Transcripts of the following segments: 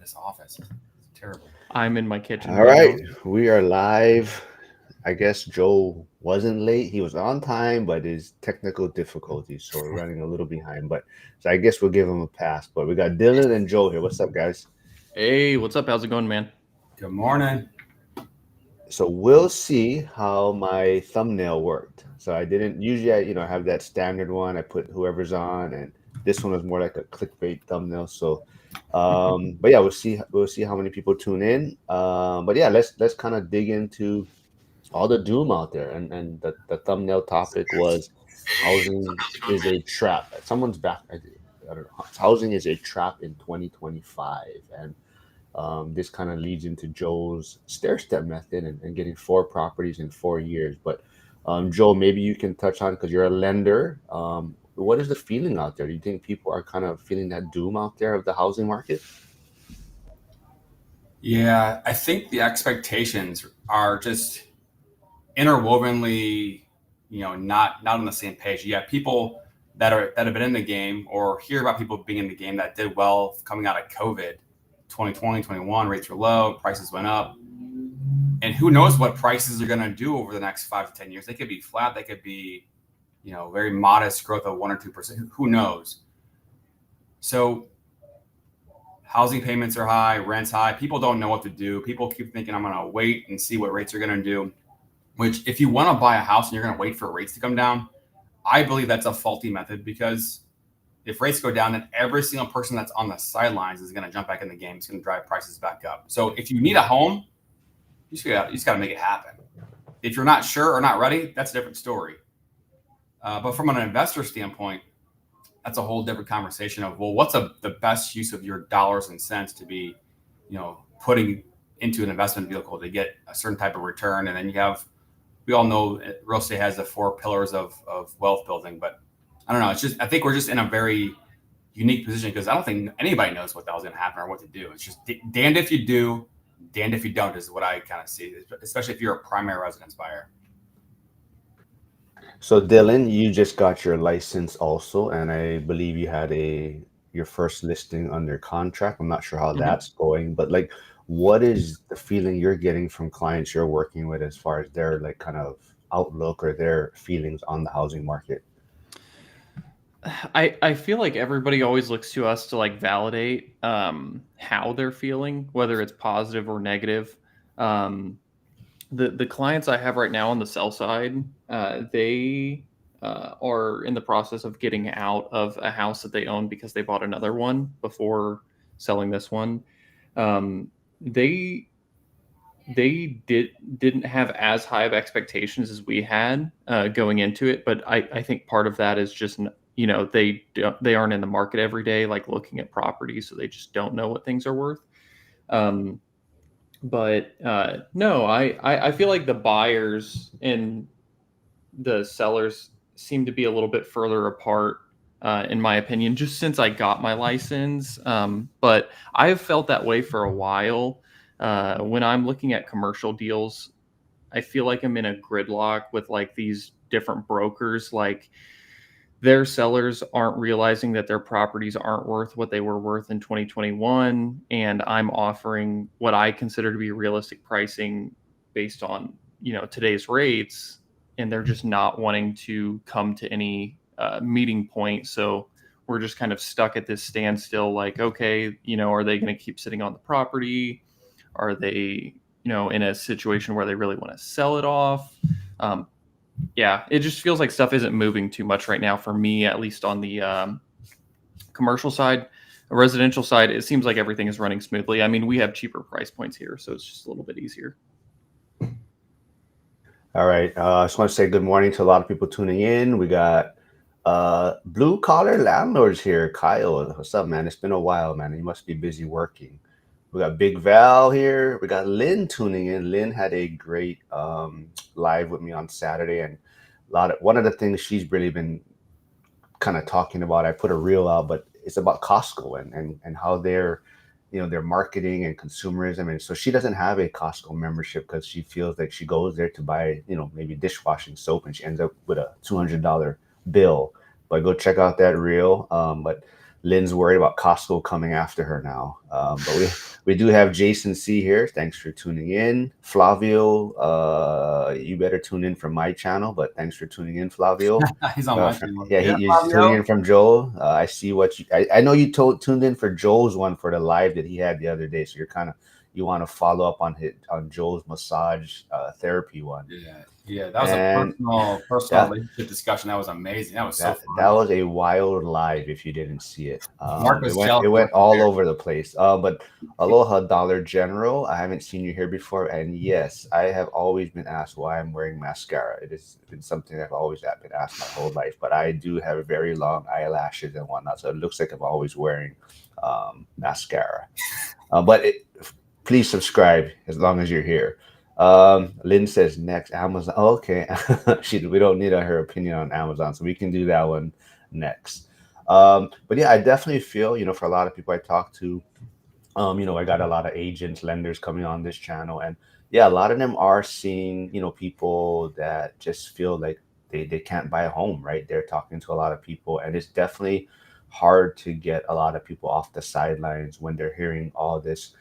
this office. It's terrible. I'm in my kitchen All right right, now. we are live. I guess Joe wasn't late. He was on time, but his technical difficulties, so we're running a little behind. But so I guess we'll give him a pass. But we got Dylan and Joe here. What's up, guys? Hey, what's up? How's it going, man? Good morning. So we'll see how my thumbnail worked. So I didn't usually I have that standard one. I put whoever's on, and this one was more like a clickbait thumbnail. So but yeah, we'll see how many people tune in. But yeah, let's kind of dig into all the doom out there, and the thumbnail topic was housing is a trap. Someone's back. I don't know. Housing is a trap in 2025, and this kind of leads into Joe's stair-step method and getting 4 properties in 4 years. But Joe, maybe you can touch on, because you're a lender. What is the feeling out there? Do you think people are kind of feeling that doom out there of the housing market? Yeah, I think the expectations are just interwovenly, not on the same page. You have people that have been in the game or hear about people being in the game that did well coming out of COVID, 2020, 21, rates were low, prices went up. And who knows what prices are going to do over the next 5 to 10 years. They could be flat, they could be, very modest growth of 1 or 2%. Who knows? So housing payments are high, rent's high. People don't know what to do. People keep thinking, I'm going to wait and see what rates are going to do, which if you want to buy a house and you're going to wait for rates to come down, I believe that's a faulty method, because if rates go down, then every single person that's on the sidelines is going to jump back in the game. It's going to drive prices back up. So if you need a home, you just got to make it happen. If you're not sure or not ready, that's a different story. But from an investor standpoint, that's a whole different conversation of, well, what's the best use of your dollars and cents to be, putting into an investment vehicle to get a certain type of return. And then we all know real estate has the 4 pillars of wealth building, but I don't know. I think we're just in a very unique position, because I don't think anybody knows what the hell's going to happen or what to do. It's just damned if you do, damned if you don't, is what I kind of see, especially if you're a primary residence buyer. So Dylan, you just got your license also, and I believe you had your first listing under contract. I'm not sure how Mhm. that's going, but like, what is the feeling you're getting from clients you're working with as far as their like kind of outlook or their feelings on the housing market? I feel like everybody always looks to us to like validate how they're feeling, whether it's positive or negative. Um, the clients I have right now on the sell side, they are in the process of getting out of a house that they own because they bought another one before selling this one. Um, they didn't have as high of expectations as we had going into it, but I think part of that is just they aren't in the market every day like looking at properties, so they just don't know what things are worth. Um, but no, I feel like the buyers and the sellers seem to be a little bit further apart, in my opinion, just since I got my license. But I've felt that way for a while. When I'm looking at commercial deals, I feel like I'm in a gridlock with like these different brokers. Like their sellers aren't realizing that their properties aren't worth what they were worth in 2021, and I'm offering what I consider to be realistic pricing based on today's rates, and they're just not wanting to come to any meeting point. So we're just kind of stuck at this standstill, like, okay, are they going to keep sitting on the property? Are they in a situation where they really want to sell it off? um, yeah, it just feels like stuff isn't moving too much right now for me, at least on the commercial side. The residential side, it seems like everything is running smoothly. I mean, we have cheaper price points here, so it's just a little bit easier. All right. I just want to say good morning to a lot of people tuning in. We got blue collar landlords here. Kyle, what's up, man? It's been a while, man. You must be busy working. We got Big Val here. We got Lynn tuning in. Lynn had a great live with me on Saturday, and one of the things she's really been kind of talking about. I put a reel out, but it's about Costco and how their marketing and consumerism. And so she doesn't have a Costco membership because she feels like she goes there to buy, maybe dishwashing soap, and she ends up with a $200 bill. But go check out that reel. But Lynn's worried about Costco coming after her now. But we do have Jason C here. Thanks for tuning in. Flavio, you better tune in from my channel, but thanks for tuning in, Flavio. He's on my channel. Yeah, he's tuning in from Joel. I see what you. I know you tuned in for Joel's one for the live that he had the other day. So you want to follow up on Joel's massage therapy one. Yeah, that was a personal relationship discussion. That was amazing. That was so fun. That was a wild live if you didn't see it. Mark was it went all over the place. But aloha, Dollar General. I haven't seen you here before, and yes, I have always been asked why I'm wearing mascara. It has been something I've always been asked my whole life. But I do have very long eyelashes and whatnot, so it looks like I'm always wearing mascara. Please subscribe as long as you're here. Lynn says next Amazon. Oh, okay. We don't need her opinion on Amazon, so we can do that one next. But yeah, I definitely feel, for a lot of people I talk to, I got a lot of agents, lenders coming on this channel, and yeah, a lot of them are seeing, people that just feel like they can't buy a home, right? They're talking to a lot of people, and it's definitely hard to get a lot of people off the sidelines when they're hearing all this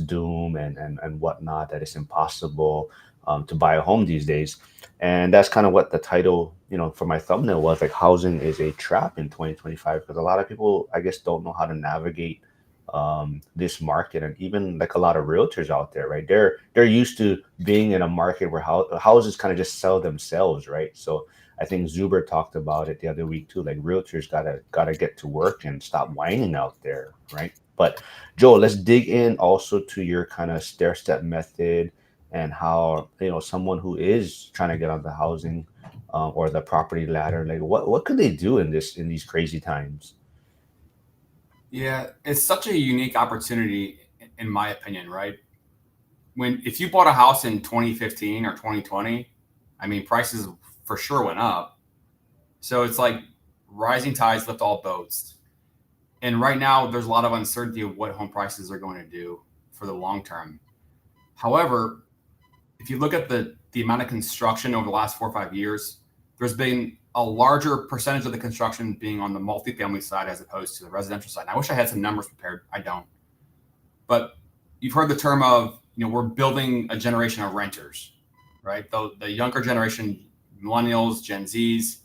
doom and whatnot, that it's impossible to buy a home these days. And that's kind of what the title, for my thumbnail was, like, housing is a trap in 2025, because a lot of people, I guess, don't know how to navigate this market. And even like a lot of realtors out there, right, they're used to being in a market where houses kind of just sell themselves, right? So I think Zuber talked about it the other week too, like realtors gotta get to work and stop whining out there, right? But Joel, let's dig in also to your kind of stair-step method and how, someone who is trying to get on the housing or the property ladder, like what could they do in these crazy times? Yeah, it's such a unique opportunity, in my opinion, right? If you bought a house in 2015 or 2020, I mean, prices for sure went up. So it's like rising tides lift all boats. And right now, there's a lot of uncertainty of what home prices are going to do for the long term. However, if you look at the amount of construction over the last 4 or 5 years, there's been a larger percentage of the construction being on the multifamily side as opposed to the residential side. And I wish I had some numbers prepared. I don't. But you've heard the term of, we're building a generation of renters, right? The younger generation, millennials, Gen Zs,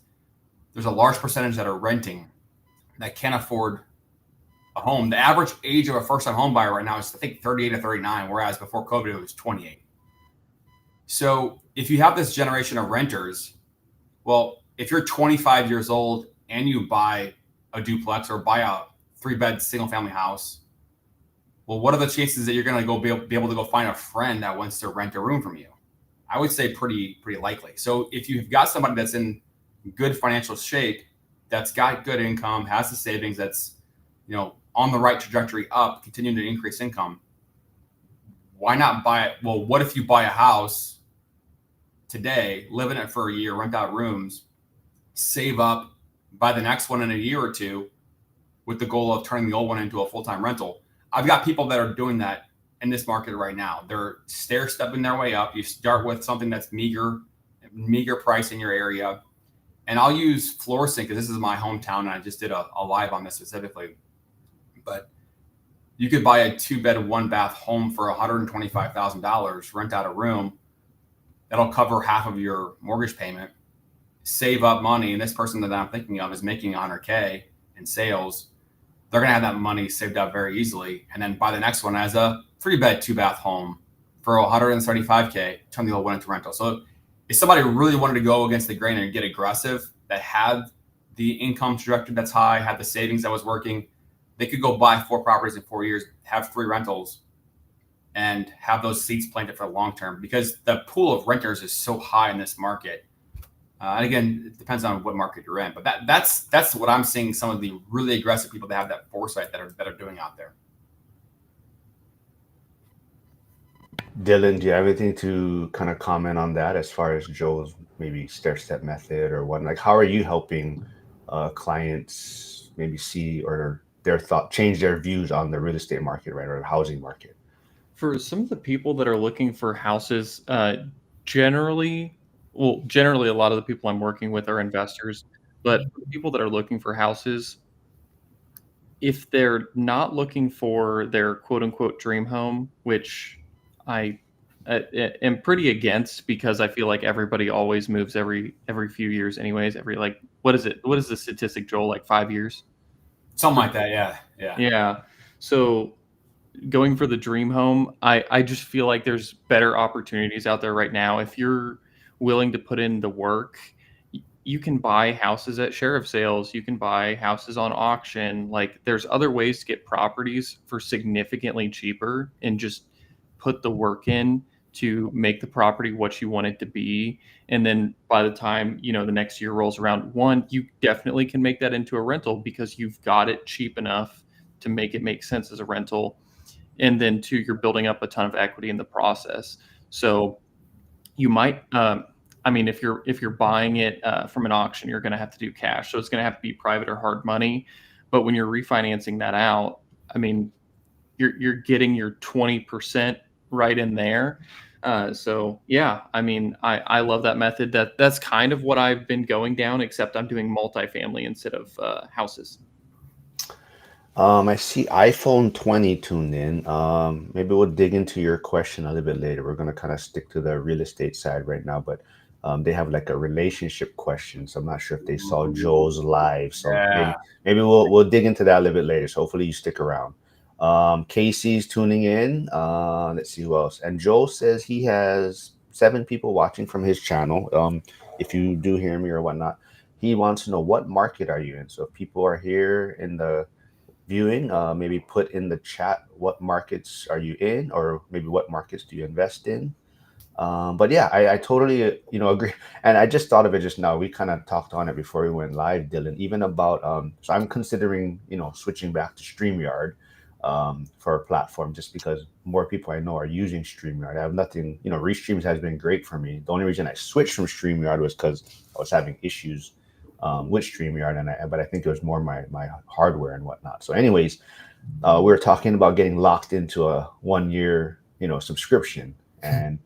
there's a large percentage that are renting that can't afford a home. The average age of a first-time home buyer right now is, I think, 38 to 39, whereas before COVID, it was 28. So if you have this generation of renters, well, if you're 25 years old and you buy a duplex or buy a 3-bed single-family house, well, what are the chances that you're going to be able to go find a friend that wants to rent a room from you? I would say pretty likely. So if you've got somebody that's in good financial shape, that's got good income, has the savings, that's on the right trajectory up, continuing to increase income, why not buy it? Well, what if you buy a house today, live in it for a year, rent out rooms, save up, buy the next one in a year or two with the goal of turning the old one into a full-time rental? I've got people that are doing that in this market right now. They're stair-stepping their way up. You start with something that's meager price in your area. And I'll use Florissant because this is my hometown, and I just did a live on this specifically. But you could buy a 2-bed, 1-bath home for $125,000, rent out a room. That'll cover half of your mortgage payment, save up money. And this person that I'm thinking of is making $100K in sales. They're going to have that money saved up very easily. And then buy the next one as a 3-bed, 2-bath home for $135K, turn the old one into rental. So if somebody really wanted to go against the grain and get aggressive, that had the income trajectory that's high, had the savings that was working, they could go buy 4 properties in 4 years, have 3 rentals, and have those seeds planted for the long term, because the pool of renters is so high in this market. And again, it depends on what market you're in, but that's what I'm seeing some of the really aggressive people that have that foresight that are doing out there. Dylan, do you have anything to kind of comment on that as far as Joel's maybe stair-step method or what? Like, how are you helping clients maybe see or change their views on the real estate market, right, or the housing market? For some of the people that are looking for houses, generally a lot of the people I'm working with are investors, but for the people that are looking for houses, if they're not looking for their quote unquote dream home, which I am pretty against, because I feel like everybody always moves every few years anyways. Every, like, what is it? What is the statistic, Joel? Like 5 years? Something like that. Yeah. Yeah. Yeah. So going for the dream home, I just feel like there's better opportunities out there right now. If you're willing to put in the work, you can buy houses at sheriff sales. You can buy houses on auction. Like, there's other ways to get properties for significantly cheaper, and just put the work in to make the property what you want it to be. And then by the time, the next year rolls around, one, you definitely can make that into a rental because you've got it cheap enough to make it make sense as a rental. And then two, you're building up a ton of equity in the process. So you might, if you're buying it from an auction, you're going to have to do cash, so it's going to have to be private or hard money. But when you're refinancing that out, I mean, you're getting your 20% right in there. So yeah, I mean, I love that method. That's kind of what I've been going down, except I'm doing multifamily instead of houses. I see iPhone 20 tuned in. Maybe we'll dig into your question a little bit later. We're going to kind of stick to the real estate side right now, but they have like a relationship question. So I'm not sure if they saw Joe's live. So Yeah. maybe we'll dig into that a little bit later. So hopefully you stick around. Casey's tuning in. Let's see who else. And Joe says he has 7 people watching from his channel. If you do hear me or whatnot, he wants to know, what market are you in? So if people are here in the viewing, maybe put in the chat, what markets are you in, or maybe what markets do you invest in. But yeah, I totally agree. And I just thought of it just now. We kind of talked on it before we went live, Dylan, even about so I'm considering switching back to StreamYard for a platform, just because more people I know are using StreamYard. I have nothing, Restreams has been great for me. The only reason I switched from StreamYard was because I was having issues with StreamYard, but I think it was more my hardware and whatnot. So anyways, we were talking about getting locked into a 1-year, subscription. And,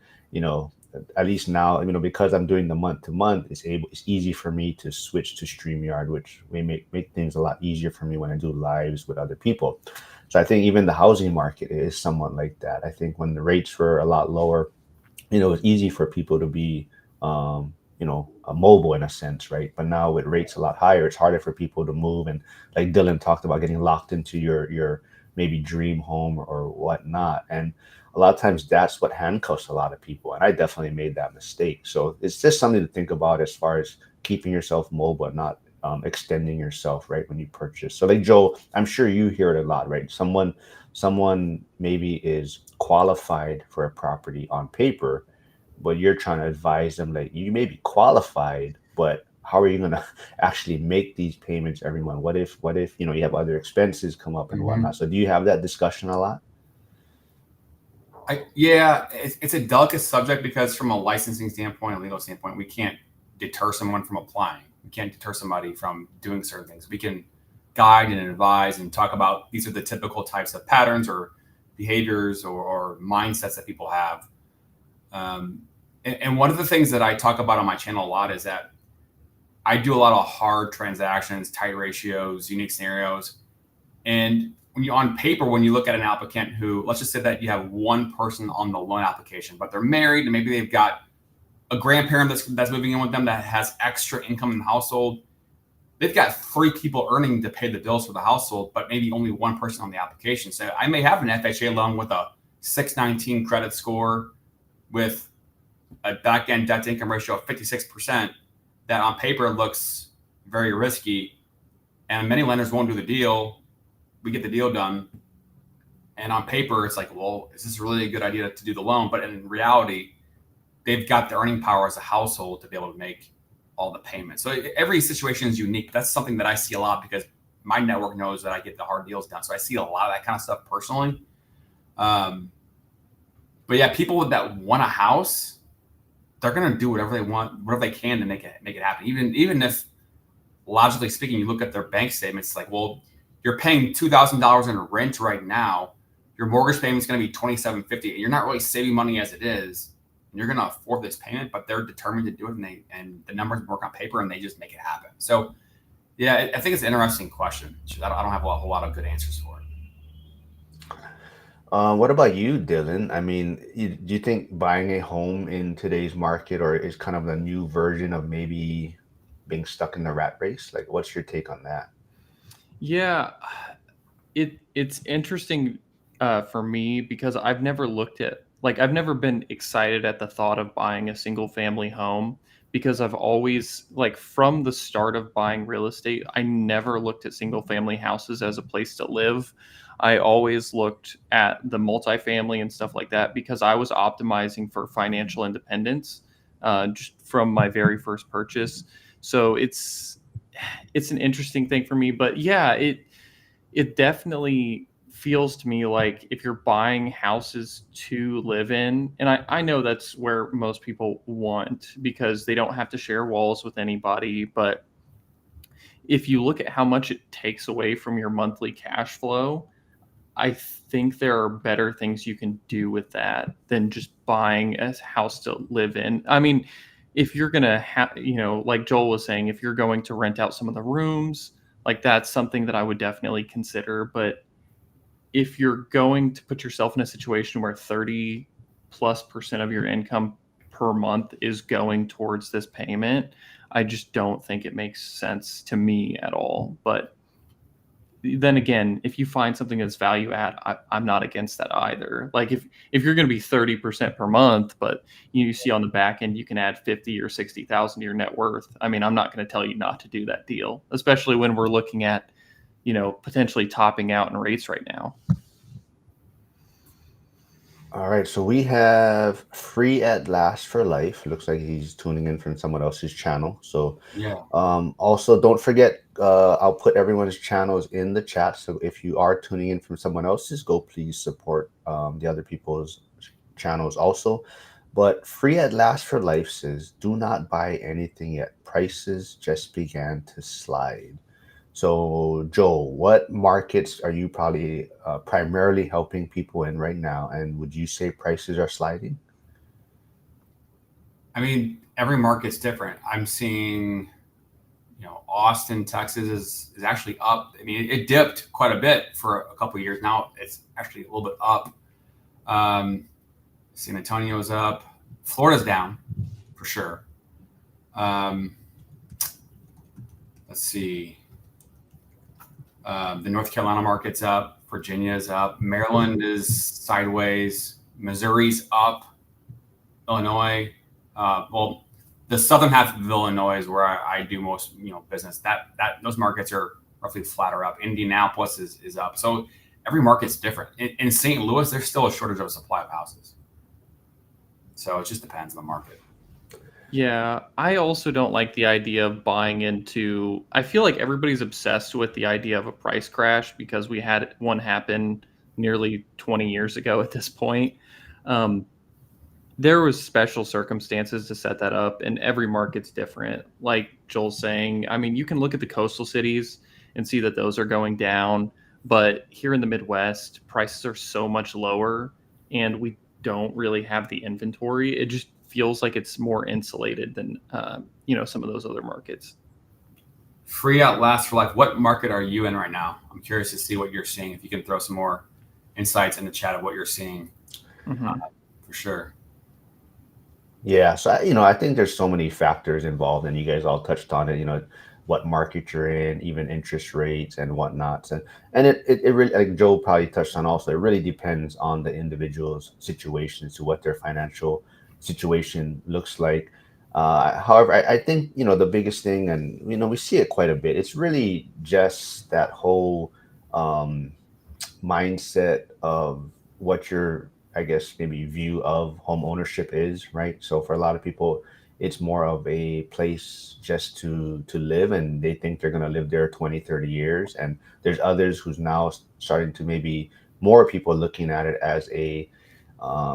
at least now, because I'm doing the month to month, it's easy for me to switch to StreamYard, which may make things a lot easier for me when I do lives with other people. So I think even the housing market is somewhat like that. I think when the rates were a lot lower, it's easy for people to be, mobile in a sense, right? But now with rates a lot higher, it's harder for people to move. And like Dylan talked about, getting locked into your maybe dream home or whatnot. And a lot of times that's what handcuffs a lot of people. And I definitely made that mistake. So it's just something to think about as far as keeping yourself mobile and not extending yourself, right, when you purchase. So like Joe, I'm sure you hear it a lot, right? Someone maybe is qualified for a property on paper, but you're trying to advise them, like, you may be qualified, but how are you going to actually make these payments every month? What if you have other expenses come up and whatnot? So do you have that discussion a lot? It's a delicate subject, because from a licensing standpoint, a legal standpoint, we can't deter someone from applying. We can't deter somebody from doing certain things. We can guide and advise and talk about, these are the typical types of patterns or behaviors or mindsets that people have. And one of the things that I talk about on my channel a lot is that I do a lot of hard transactions, tight ratios, unique scenarios. And on paper, when you look at an applicant who, let's just say that you have one person on the loan application, but they're married and maybe they've got a grandparent that's moving in with them that has extra income in the household. They've got 3 people earning to pay the bills for the household, but maybe only one person on the application. So I may have an FHA loan with a 619 credit score with a back-end debt to income ratio of 56% that on paper looks very risky. And many lenders won't do the deal. We get the deal done. And on paper, it's like, well, is this really a good idea to do the loan? But in reality, they've got the earning power as a household to be able to make all the payments. So every situation is unique. That's something that I see a lot, because my network knows that I get the hard deals done. So I see a lot of that kind of stuff personally. But yeah, people that want a house, they're going to do whatever they want, whatever they can to make it happen. Even if, logically speaking, you look at their bank statements, like, well, you're paying $2,000 in rent right now. Your mortgage payment is going to be $2,750, and you're not really saving money as it is. And you're going to afford this payment, but they're determined to do it, and the numbers work on paper, and they just make it happen. So Yeah, I think it's an interesting question. I don't have a whole lot of good answers for it. What about you, Dylan? I mean, do you think buying a home in today's market or is kind of a new version of maybe being stuck in the rat race? Like, what's your take on that? Yeah, it's interesting for me because I've never looked at like I've never been excited at the thought of buying a single family home because I've always like from the start of buying real estate, I never looked at single family houses as a place to live. I always looked at the multifamily and stuff like that because I was optimizing for financial independence just from my very first purchase. So it's an interesting thing for me, but yeah, it definitely feels to me like if you're buying houses to live in, and I know that's where most people want because they don't have to share walls with anybody, but if you look at how much it takes away from your monthly cash flow, I think there are better things you can do with that than just buying a house to live in. I mean, if you're going to have, like Joel was saying, if you're going to rent out some of the rooms, like that's something that I would definitely consider. But if you're going to put yourself in a situation where 30+% of your income per month is going towards this payment, I just don't think it makes sense to me at all. But then again, if you find something that's value add, I'm not against that either. Like if you're going to be 30% per month, but you see on the back end you can add 50 or 60,000 to your net worth. I mean, I'm not going to tell you not to do that deal, especially when we're looking at potentially topping out in rates right now. All right, so we have Free at Last for Life. Looks like he's tuning in from someone else's channel. So Yeah. also don't forget, I'll put everyone's channels in the chat. So if you are tuning in from someone else's, go please support the other people's channels also. But Free at Last for Life says, do not buy anything yet. Prices just began to slide. So, Joel, what markets are you probably primarily helping people in right now? And would you say prices are sliding? I mean, every market's different. I'm seeing, Austin, Texas is actually up. I mean, it dipped quite a bit for a couple of years now. It's actually a little bit up. San Antonio's up. Florida's down for sure. Let's see. The North Carolina market's up. Virginia's up. Maryland is sideways. Missouri's up. Illinois. Well, the southern half of Illinois is where I do most business. That those markets are roughly flat or up. Indianapolis is up. So every market's different. In St. Louis, there's still a shortage of supply of houses. So it just depends on the market. Yeah, I also don't like the idea of buying into. I feel like everybody's obsessed with the idea of a price crash because we had one happen nearly 20 years ago at this point. Um, there was special circumstances to set that up, and every market's different. Like Joel's saying, I mean, you can look at the coastal cities and see that those are going down, but here in the Midwest, prices are so much lower, and we don't really have the inventory. It just feels like it's more insulated than some of those other markets. Free at Last for Life. What market are you in right now? I'm curious to see what you're seeing. If you can throw some more insights in the chat of what you're seeing, for sure. Yeah, so I think there's so many factors involved, and you guys all touched on it. What market you're in, even interest rates and whatnot, and it really, like Joe probably touched on also. It really depends on the individual's situation to what their financial situation looks like. However, I think the biggest thing, and we see it quite a bit. It's really just that whole um, mindset of what your, I guess, maybe view of home ownership is, right? So for a lot of people, it's more of a place just to live, and they think they're going to live there 20, 30 years. And there's others who's now starting to, maybe more people looking at it as a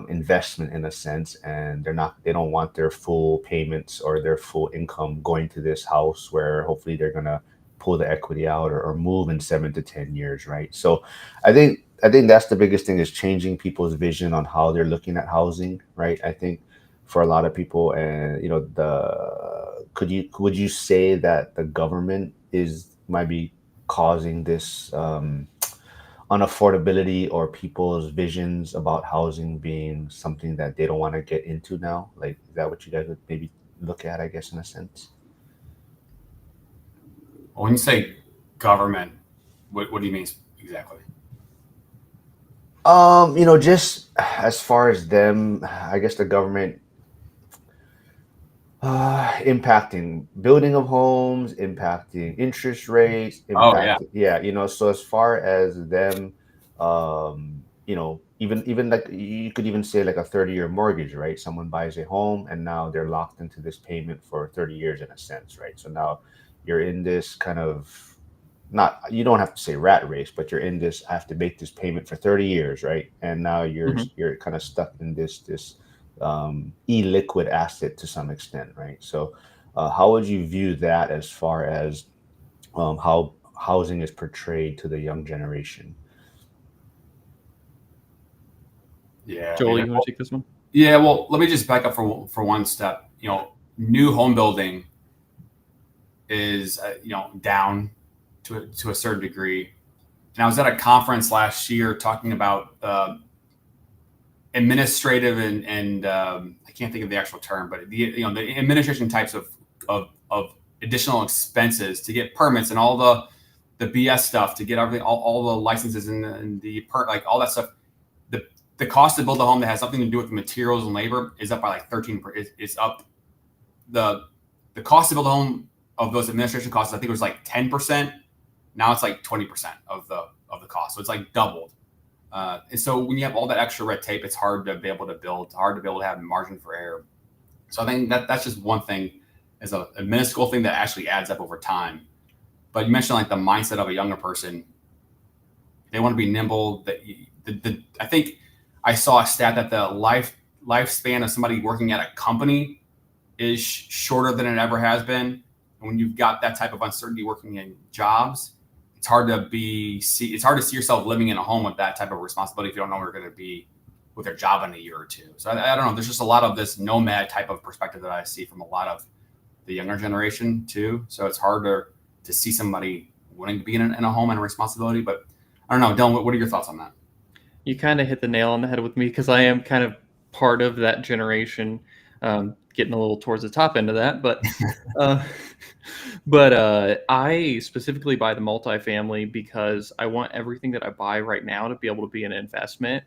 investment in a sense, and they don't want their full payments or their full income going to this house where hopefully they're going to pull the equity out or move in 7 to 10 years, right? So I think that's the biggest thing, is changing people's vision on how they're looking at housing, right? I think for a lot of people, and the would you say that the government is might be causing this unaffordability or people's visions about housing being something that they don't want to get into now? Like, is that what you guys would maybe look at, I guess, in a sense? When you say government, what do you mean exactly? Just as far as them, I guess the government impacting building of homes, impacting interest rates, Oh yeah, impacting, yeah, so as far as them, even like you could even say like a 30-year mortgage, right? Someone buys a home and now they're locked into this payment for 30 years in a sense, right? So now you're in this kind of, not, you don't have to say rat race, but you're in this, I have to make this payment for 30 years, right? And now Mhm. you're kind of stuck in this illiquid asset to some extent, right? So how would you view that as far as how housing is portrayed to the young generation? yeah. I Joel, mean, you want to take this one? yeah. Well, let me just back up for one step. New home building is down to a certain degree. And I was at a conference last year talking about administrative and I can't think of the actual term, but the administration types of additional expenses to get permits and all the BS stuff to get everything, all the licenses and like all that stuff. The cost to build a home that has something to do with materials and labor is up by like 13. It's up. The cost to build a home of those administration costs, I think it was like 10%. Now it's like 20% of the cost. So it's like doubled. And so when you have all that extra red tape, it's hard to be able to build. It's hard to be able to have margin for error. So I think that's just one thing, is a minuscule thing that actually adds up over time. But you mentioned like the mindset of a younger person. They want to be nimble. I think I saw a stat that the lifespan of somebody working at a company is shorter than it ever has been. And when you've got that type of uncertainty working in jobs, it's hard to see yourself living in a home with that type of responsibility if you don't know where you're going to be with your job in a year or two. So I don't know. There's just a lot of this nomad type of perspective that I see from a lot of the younger generation too. So it's harder to see somebody wanting to be in a home and a responsibility. But I don't know, Dylan, what are your thoughts on that? You kind of hit the nail on the head with me because I am kind of part of that generation, getting a little towards the top end of that. Uh, I specifically buy the multifamily because I want everything that I buy right now to be able to be an investment,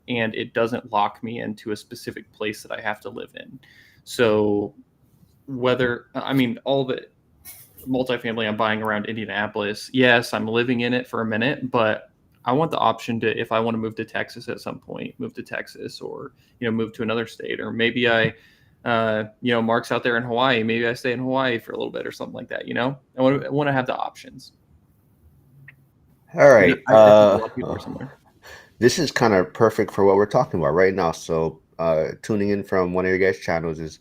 and it doesn't lock me into a specific place that I have to live in. So all the multifamily I'm buying around Indianapolis, yes, I'm living in it for a minute, but I want the option to, if I want to move to Texas at some point, move to Texas, or move to another state, or maybe Mark's out there in Hawaii, maybe I stay in Hawaii for a little bit or something like that. I want to have the options. All And right. I think a lot of people are similar. This is kind of perfect for what we're talking about right now. So tuning in from one of your guys' channels is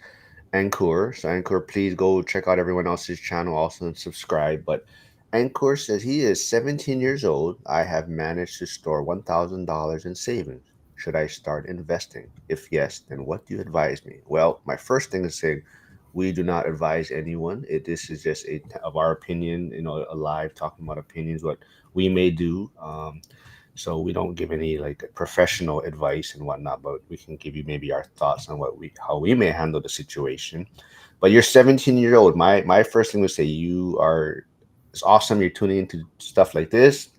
Anchor. So Anchor, please go check out everyone else's channel also and subscribe. But Anchor says he is 17 years old. I have managed to store $1,000 in savings. Should I start investing? If yes, then what do you advise me? Well, my first thing is saying we do not advise anyone. This is just of our opinion, a live talking about opinions, what we may do. So we don't give any like professional advice and whatnot, but we can give you maybe our thoughts on how we may handle the situation. But you're 17 years old. My first thing would say it's awesome you're tuning into stuff like this.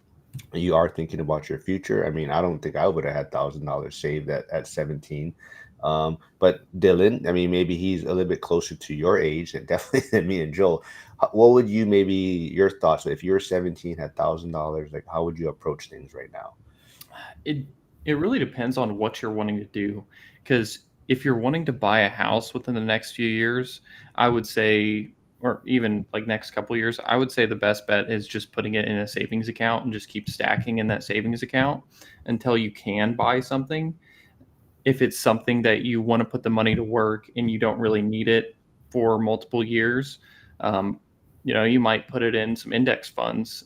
You are thinking about your future. I mean, I don't think I would have had $1,000 saved at 17. But Dylan, I mean, maybe he's a little bit closer to your age and definitely than me and Joel. What would you, maybe your thoughts, if you were 17, had $1,000, like how would you approach things right now? It really depends on what you're wanting to do, because if you're wanting to buy a house within the next few years, I would say, or even like next couple of years, I would say the best bet is just putting it in a savings account and just keep stacking in that savings account until you can buy something. If it's something that you want to put the money to work and you don't really need it for multiple years, um, you might put it in some index funds.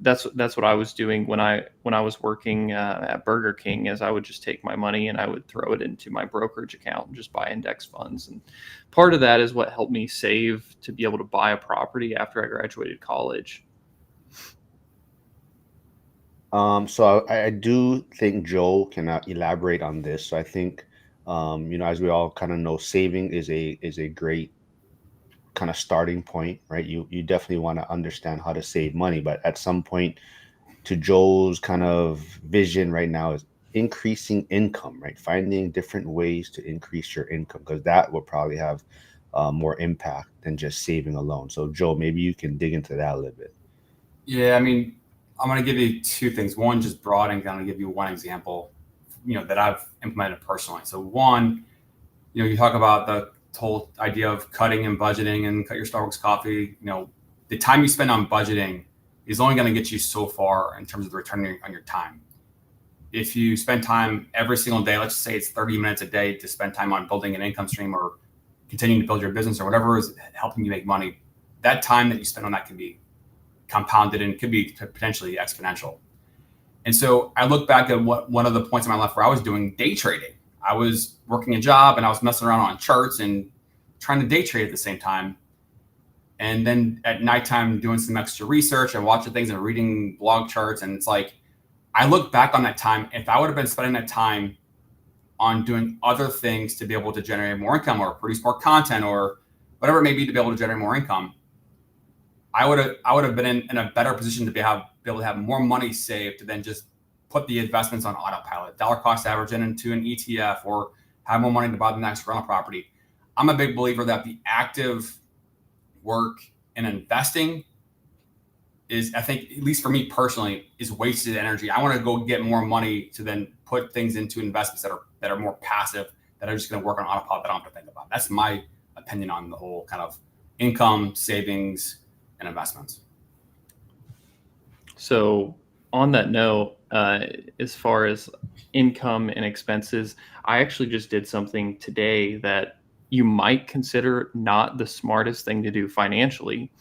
That's what I was doing when I was working at Burger King. Is I would just take my money and I would throw it into my brokerage account and just buy index funds. And part of that is what helped me save to be able to buy a property after I graduated college. So I do think Joe can elaborate on this. So I think, as we all kind of know, saving is a great kind of starting point, right? You definitely want to understand how to save money, but at some point, to Joel's kind of vision right now is increasing income, right? Finding different ways to increase your income because that will probably have more impact than just saving alone. So Joel, maybe you can dig into that a little bit. Yeah, I mean, I'm going to give you two things. One, just broad, and I'm going to give you one example, that I've implemented personally. So one, you talk about the whole idea of cutting and budgeting and cut your Starbucks coffee. The time you spend on budgeting is only going to get you so far in terms of the return on your time. If you spend time every single day, let's say it's 30 minutes a day to spend time on building an income stream or continuing to build your business or whatever is helping you make money, that time that you spend on that can be compounded and could be potentially exponential. And so I look back at one of the points in my life where I was doing day trading. I was working a job and I was messing around on charts and trying to day trade at the same time. And then at nighttime doing some extra research and watching things and reading blog charts. And it's like, I look back on that time. If I would have been spending that time on doing other things to be able to generate more income or produce more content or whatever it may be to be able to generate more income, I would have been in a better position to be able to have more money saved to then just put the investments on autopilot, dollar cost average into an ETF, or have more money to buy the next rental property. I'm a big believer that the active work in investing is, I think, at least for me personally, is wasted energy. I want to go get more money to then put things into investments that are more passive, that are just going to work on autopilot that I don't have to think about. That's my opinion on the whole kind of income, savings, and investments. So on that note, as far as income and expenses, I actually just did something today that you might consider not the smartest thing to do financially.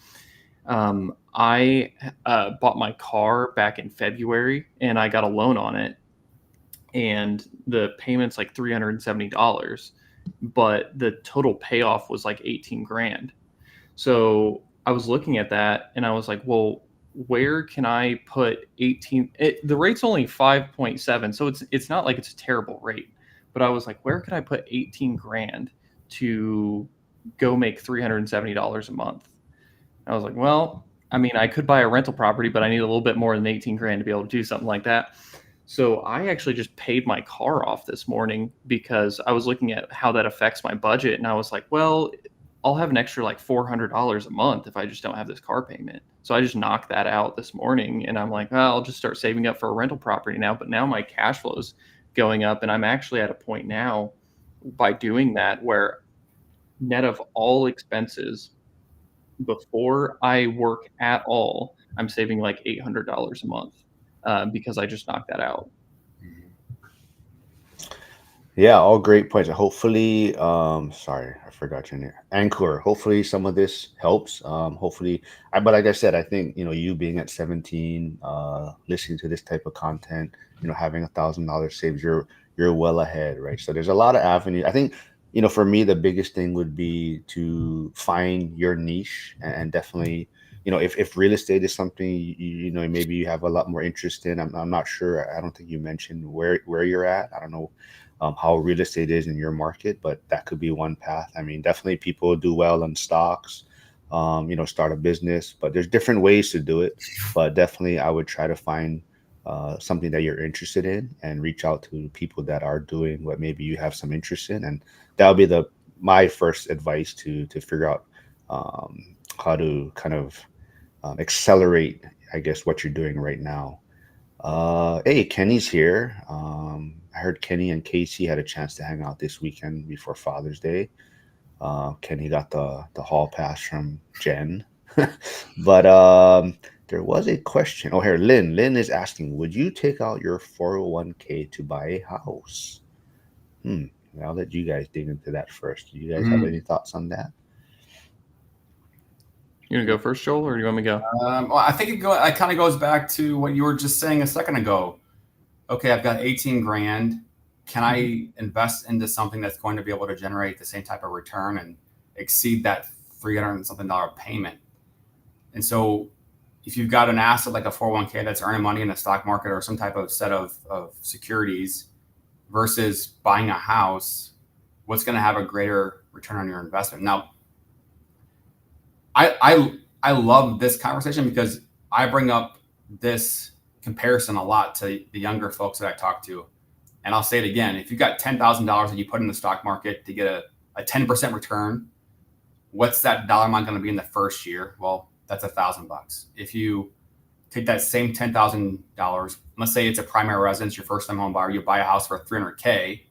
I bought my car back in February and I got a loan on it, and the payment's like $370, but the total payoff was like 18 grand. So I was looking at that and I was like, well, where can I put 18? The rate's only 5.7, so it's not like it's a terrible rate. But I was like, where can I put 18 grand to go make $370 a month? I was like, well, I mean, I could buy a rental property, but I need a little bit more than 18 grand to be able to do something like that. So I actually just paid my car off this morning because I was looking at how that affects my budget, and I was like, well, I'll have an extra like $400 a month if I just don't have this car payment. So I just knocked that out this morning, and I'm like, well, I'll just start saving up for a rental property now. But now my cash flow is going up, and I'm actually at a point now by doing that where net of all expenses, before I work at all, I'm saving like $800 a month because I just knocked that out. Yeah, all great points. Hopefully, sorry, I forgot your name. Anchor. Hopefully some of this helps. Hopefully, but like I said, I think, you being at 17, listening to this type of content, having $1,000 saved, you're well ahead, right? So there's a lot of avenues. I think, for me, the biggest thing would be to find your niche and definitely, if real estate is something maybe you have a lot more interest in. I'm not sure. I don't think you mentioned where you're at. I don't know how real estate is in your market, but that could be one path. I mean, definitely people do well on stocks, start a business, but there's different ways to do it. But definitely I would try to find something that you're interested in and reach out to people that are doing what maybe you have some interest in. And that'll be my first advice to figure out how to kind of accelerate, I guess, what you're doing right now. Hey, Kenny's here. I heard Kenny and Casey had a chance to hang out this weekend before Father's Day. Kenny got the hall pass from Jen. But there was a question. Oh, here, Lynn. Lynn is asking, would you take out your 401k to buy a house? I'll let you guys dig into that first. Do you guys have any thoughts on that? You want to go first, Joel, or do you want me to go? Well, I think it kind of goes back to what you were just saying a second ago. Okay, I've got 18 grand. Can I invest into something that's going to be able to generate the same type of return and exceed that $300 and something payment? And so if you've got an asset like a 401k that's earning money in the stock market or some type of set of securities versus buying a house, what's going to have a greater return on your investment? Now, I love this conversation because I bring up this comparison a lot to the younger folks that I talk to. And I'll say it again. If you've got $10,000 that you put in the stock market to get a 10% return, what's that dollar amount going to be in the first year? Well, that's $1,000. If you take that same $10,000, let's say it's a primary residence, your first time home buyer, you buy a house for $300K,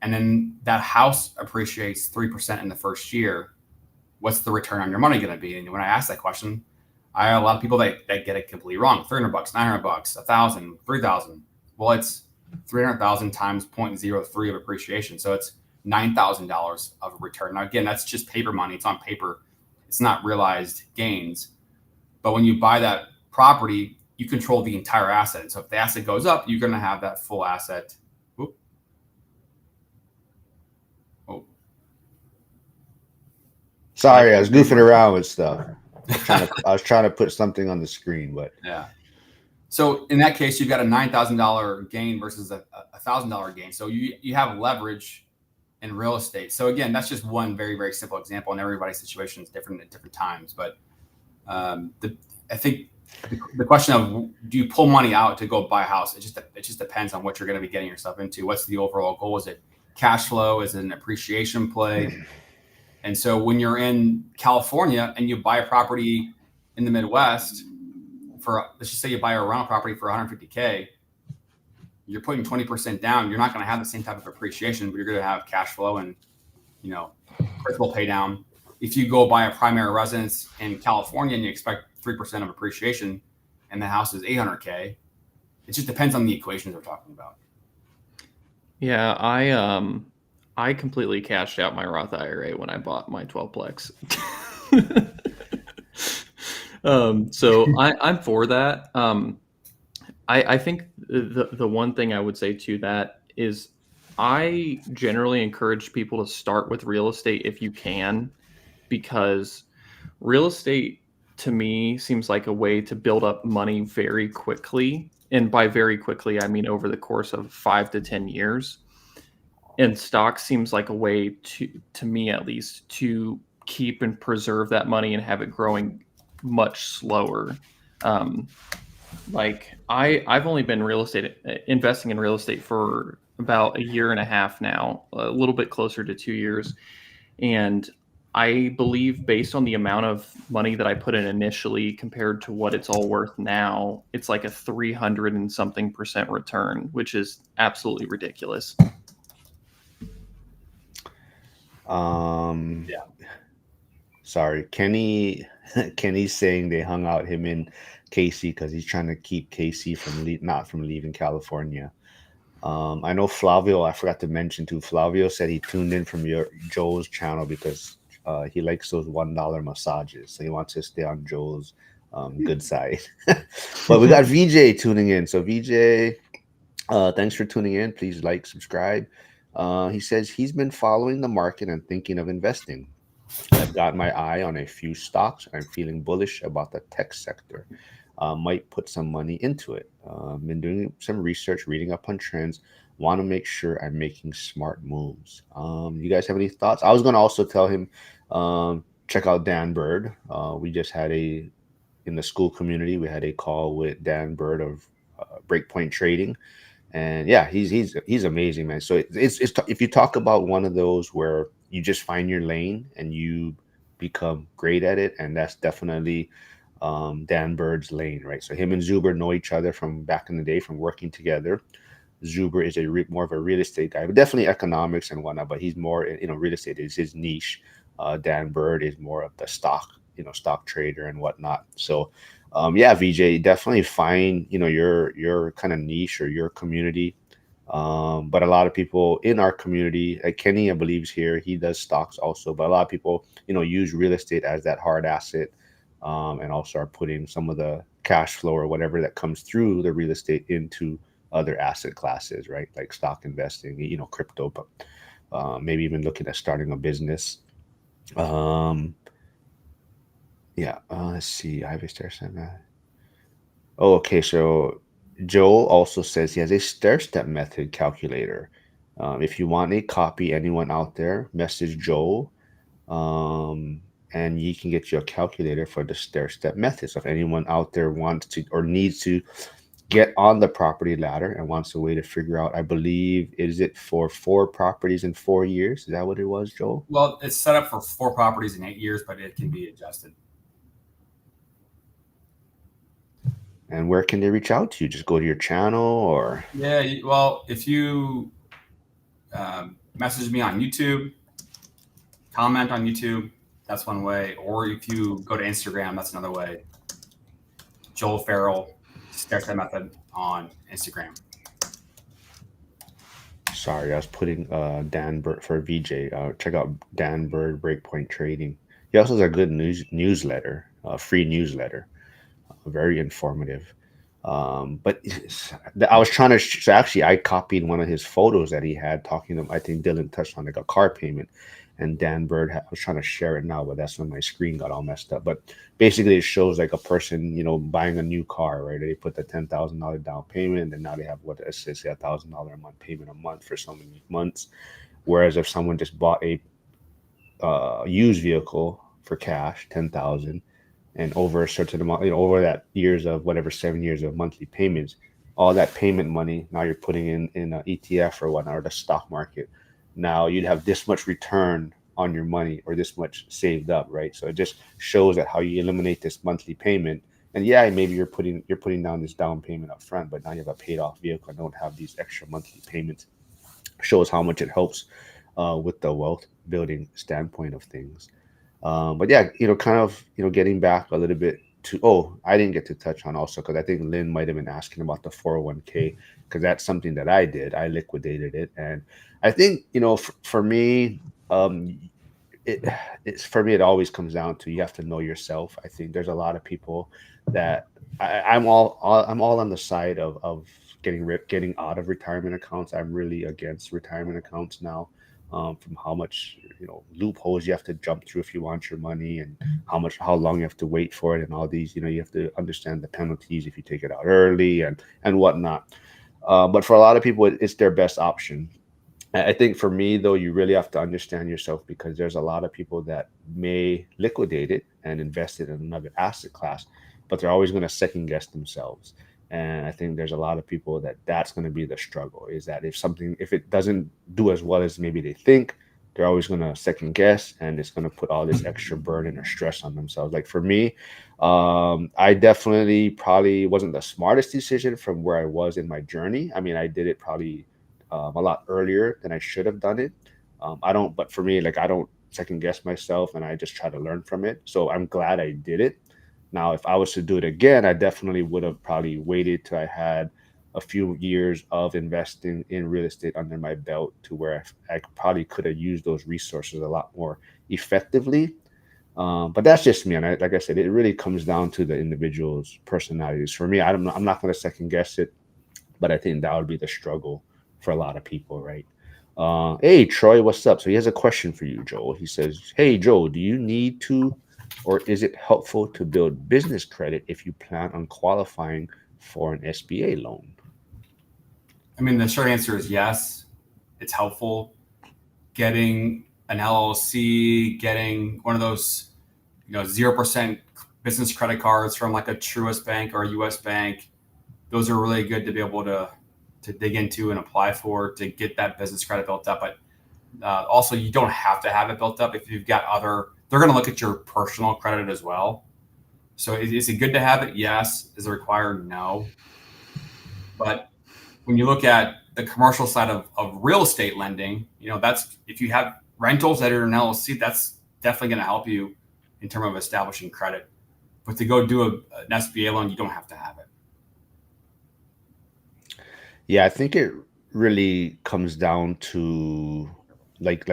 and then that house appreciates 3% in the first year. What's the return on your money going to be? And when I ask that question, I have a lot of people that get it completely wrong. $300, $900, $1,000, $3,000. Well, it's 300,000 times 0.03 of appreciation. So it's $9,000 of a return. Now, again, that's just paper money. It's on paper. It's not realized gains. But when you buy that property, you control the entire asset. So if the asset goes up, you're going to have that full asset. Sorry, I was goofing around with stuff. I was trying to put something on the screen, but yeah. So in that case, you've got a $9,000 gain versus a $1,000 gain. So you have leverage in real estate. So again, that's just one very, very simple example, and everybody's situation is different at different times. But I think the question of, do you pull money out to go buy a house? It just depends on what you're going to be getting yourself into. What's the overall goal? Is it cash flow? Is it an appreciation play? And so when you're in California and you buy a property in the Midwest for, let's just say you buy a rental property for $150K, you're putting 20% down. You're not going to have the same type of appreciation, but you're going to have cash flow and, principal pay down. If you go buy a primary residence in California and you expect 3% of appreciation and the house is $800K, it just depends on the equations we're talking about. Yeah, I completely cashed out my Roth IRA when I bought my 12-plex. So I'm for that. I think the one thing I would say to that is I generally encourage people to start with real estate if you can, because real estate to me seems like a way to build up money very quickly. And by very quickly, I mean over the course of 5 to 10 years. And stock seems like a way to me at least, to keep and preserve that money and have it growing much slower. Like I've only been investing in real estate for about 1.5 years now, a little bit closer to 2 years. And I believe based on the amount of money that I put in initially compared to what it's all worth now, it's like a 300 and something % return, which is absolutely ridiculous. Yeah. Sorry, Kenny's saying they hung out him in Casey because he's trying to keep Casey from not from leaving California. I know Flavio, I forgot to mention too, Flavio said he tuned in from Joe's channel because he likes those $1 massages, so he wants to stay on Joe's good side. But we got VJ tuning in, so VJ, thanks for tuning in. Please like, subscribe. He says he's been following the market and thinking of investing. I've got my eye on a few stocks. I'm feeling bullish about the tech sector. Might put some money into it. Been doing some research, reading up on trends. Want to make sure I'm making smart moves. You guys have any thoughts? I was going to also tell him, check out Dan Bird. We just had in the school community, we had a call with Dan Bird of Breakpoint Trading. And yeah, he's amazing, man. So it's if you talk about one of those where you just find your lane and you become great at it, and that's definitely Dan Bird's lane, right? So him and Zuber know each other from back in the day, from working together. Zuber is more of a real estate guy, but definitely economics and whatnot. But he's more, real estate is his niche. Dan Bird is more of the stock trader and whatnot. So. Yeah, VJ, definitely find, your kind of niche or your community. But a lot of people in our community, like Kenny, I believe is here, he does stocks also, but a lot of people, use real estate as that hard asset, and also are putting some of the cash flow or whatever that comes through the real estate into other asset classes, right? Like stock investing, crypto, but maybe even looking at starting a business. Yeah. Let's see. I have a Stairstep. Oh, okay. So Joel also says he has a Stairstep method calculator. If you want a copy, anyone out there, message Joel, um, and you can get you a calculator for the Stairstep method. So if anyone out there wants to or needs to get on the property ladder and wants a way to figure out, I believe, is it for 4 properties in 4 years? Is that what it was, Joel? Well, it's set up for 4 properties in 8 years, but it can be adjusted. And where can they reach out to you? Just go to your channel or? Yeah, well, if you message me on YouTube, comment on YouTube, that's one way. Or if you go to Instagram, that's another way. Joel Farrell, Stairstep Method on Instagram. Sorry, I was putting Dan Bird for VJ. Check out Dan Bird Breakpoint Trading. He also has a good newsletter, free newsletter, very informative. But I was trying to. So actually, I copied one of his photos that he had talking to. I think Dylan touched on like a car payment, and Dan Bird. I was trying to share it now, but that's when my screen got all messed up. But basically, it shows like a person, buying a new car, right? They put the $10,000 down payment, and now they have what it says $1,000 a month payment a month for so many months. Whereas if someone just bought a used vehicle for cash, 10,000, and over a certain amount, over that years of whatever 7 years of monthly payments, all that payment money now you're putting in an ETF or whatnot, or the stock market. Now you'd have this much return on your money or this much saved up, right? So it just shows that how you eliminate this monthly payment. And yeah, maybe you're putting down this down payment up front, but now you have a paid off vehicle and don't have these extra monthly payments. Shows how much it helps with the wealth building standpoint of things. But yeah, kind of, getting back a little bit to, oh, I didn't get to touch on also, because I think Lynn might have been asking about the 401k, because that's something that I did. I liquidated it. And I think, for me, um, it, it always comes down to, you have to know yourself. I think there's a lot of people that I'm all on the side of getting out of retirement accounts. I'm really against retirement accounts now, from how much loopholes you have to jump through if you want your money, and how long you have to wait for it, and all these, you have to understand the penalties if you take it out early and whatnot. But for a lot of people, it's their best option. I think for me, though, you really have to understand yourself, because there's a lot of people that may liquidate it and invest it in another asset class, but they're always going to second guess themselves. And I think there's a lot of people that's going to be the struggle, is that if it doesn't do as well as maybe they think, they're always going to second guess, and it's going to put all this extra burden or stress on themselves. Like for me, I definitely probably wasn't the smartest decision from where I was in my journey. I mean, I did it probably a lot earlier than I should have done it. But for me, like, I don't second guess myself, and I just try to learn from it. So I'm glad I did it. Now, if I was to do it again, I definitely would have probably waited till I had a few years of investing in real estate under my belt, to where I probably could have used those resources a lot more effectively. But that's just me, and like I said, it really comes down to the individual's personalities. For me, I'm not going to second guess it, but I think that would be the struggle for a lot of people, right? Hey, Troy, what's up? So he has a question for you, Joel. He says, hey, Joel, do you need to, or is it helpful to build business credit if you plan on qualifying for an SBA loan? I mean, the short answer is yes. It's helpful. Getting an LLC, getting one of those, 0% business credit cards from like a Truist Bank or a US Bank. Those are really good to be able to dig into and apply for, to get that business credit built up. But also, you don't have to have it built up. If you've got they're going to look at your personal credit as well. So is it good to have it? Yes. Is it required? No. But when you look at the commercial side of real estate lending, that's, if you have rentals that are an LLC, that's definitely going to help you in terms of establishing credit. But to go do an SBA loan, you don't have to have it. Yeah, I think it really comes down to, like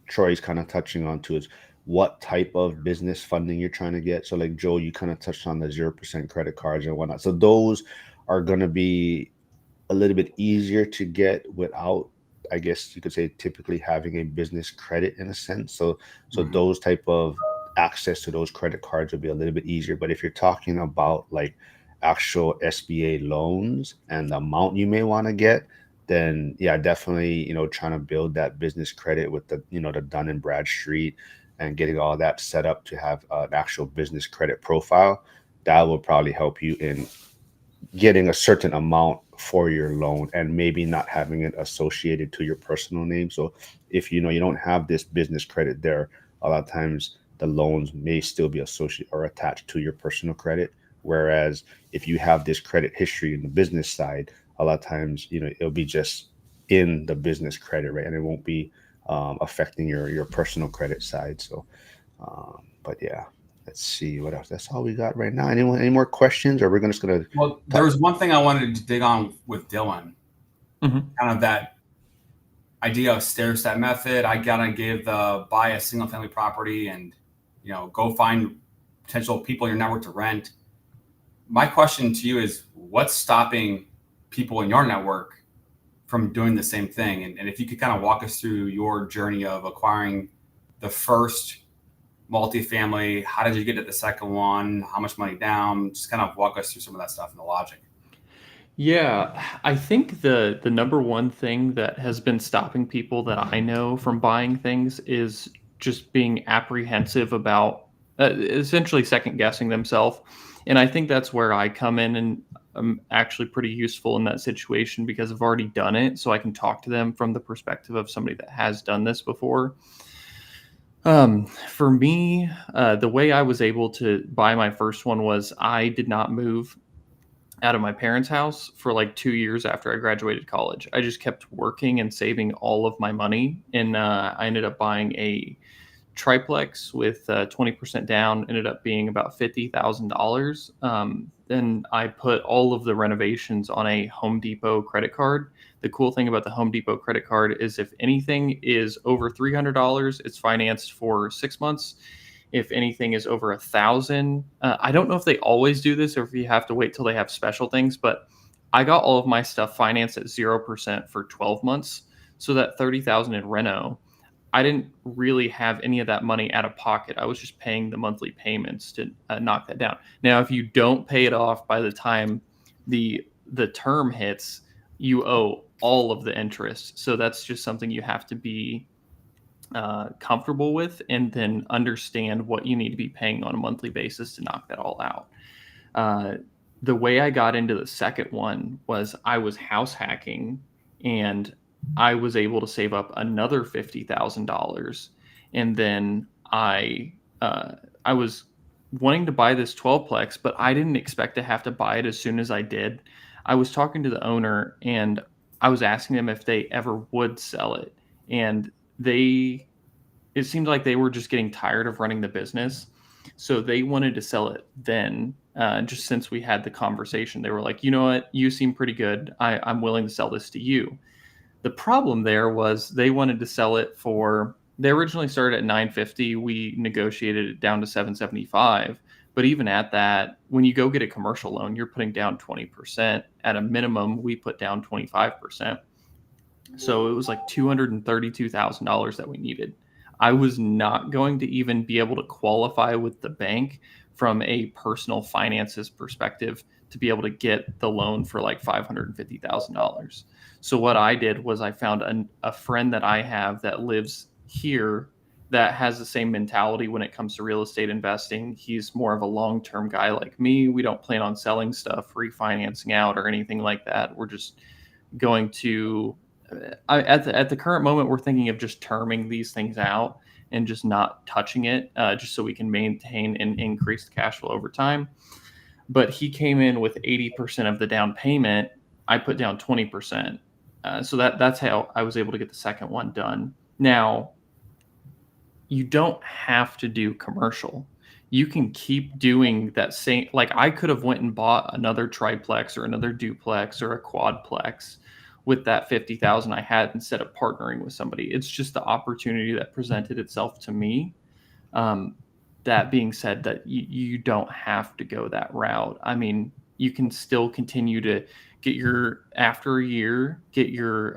Troy's kind of touching on to, is what type of business funding you're trying to get. So like Joe, you kind of touched on the 0% credit cards and whatnot. So those are going to be a little bit easier to get without, I guess you could say, typically having a business credit in a sense. So Mhm. those type of access to those credit cards will be a little bit easier. But if you're talking about like actual SBA loans and the amount you may want to get, then yeah, definitely, trying to build that business credit with the, the Dun and Bradstreet and getting all that set up to have an actual business credit profile, that will probably help you in getting a certain amount for your loan and maybe not having it associated to your personal name. So if you don't have this business credit there, a lot of times the loans may still be associated or attached to your personal credit. Whereas if you have this credit history in the business side, a lot of times, it'll be just in the business credit, right? And it won't be affecting your personal credit side. So, but yeah, let's see what else. That's all we got right now. Anyone, any more questions, or we're just gonna? Well, there was one thing I wanted to dig on with Dylan, Mm-hmm. kind of that idea of stair-step method. I gotta give the buy a single family property and go find potential people in your network to rent. My question to you is, what's stopping people in your network from doing the same thing? And if you could kind of walk us through your journey of acquiring the first multifamily, how did you get to the second one? How much money down? Just kind of walk us through some of that stuff and the logic. Yeah, I think the number one thing that has been stopping people that I know from buying things is just being apprehensive about essentially second guessing themselves. And I think that's where I come in, and I'm actually pretty useful in that situation because I've already done it. So I can talk to them from the perspective of somebody that has done this before. For me, the way I was able to buy my first one was I did not move out of my parents' house for like 2 years after I graduated college. I just kept working and saving all of my money, and I ended up buying a triplex with 20% down. Ended up being about $50,000. Then I put all of the renovations on a Home Depot credit card. The cool thing about the Home Depot credit card is if anything is over $300, it's financed for 6 months. If anything is over 1,000, I don't know if they always do this or if you have to wait till they have special things, but I got all of my stuff financed at 0% for 12 months. So that 30,000 in reno, I didn't really have any of that money out of pocket. I was just paying the monthly payments to knock that down. Now, if you don't pay it off by the time the term hits, you owe all of the interest. So that's just something you have to be comfortable with, and then understand what you need to be paying on a monthly basis to knock that all out. The way I got into the second one was I was house hacking, and I was able to save up another $50,000, and then I was wanting to buy this 12plex, but I didn't expect to have to buy it as soon as I did. I was talking to the owner, and I was asking them if they ever would sell it, and it seemed like they were just getting tired of running the business. So they wanted to sell it then. Just since we had the conversation, they were like, you know what, you seem pretty good. I'm willing to sell this to you. The problem there was they wanted to sell it they originally started at $950. We negotiated it down to $775. But even at that, when you go get a commercial loan, you're putting down 20%. At a minimum, we put down 25%. So it was like $232,000 that we needed. I was not going to even be able to qualify with the bank from a personal finances perspective to be able to get the loan for like $550,000. So what I did was I found a friend that I have that lives here that has the same mentality when it comes to real estate investing. He's more of a long-term guy like me. We don't plan on selling stuff, refinancing out, or anything like that. We're just going to at the current moment, we're thinking of just terming these things out and just not touching it, just so we can maintain an increased cash flow over time. But he came in with 80% of the down payment. I put down 20%. So that's how I was able to get the second one done. Now, you don't have to do commercial. You can keep doing that same, like I could have went and bought another triplex or another duplex or a quadplex with that 50,000 I had instead of partnering with somebody. It's just the opportunity that presented itself to me. That being said, that you don't have to go that route. I mean, you can still continue to get after a year, get your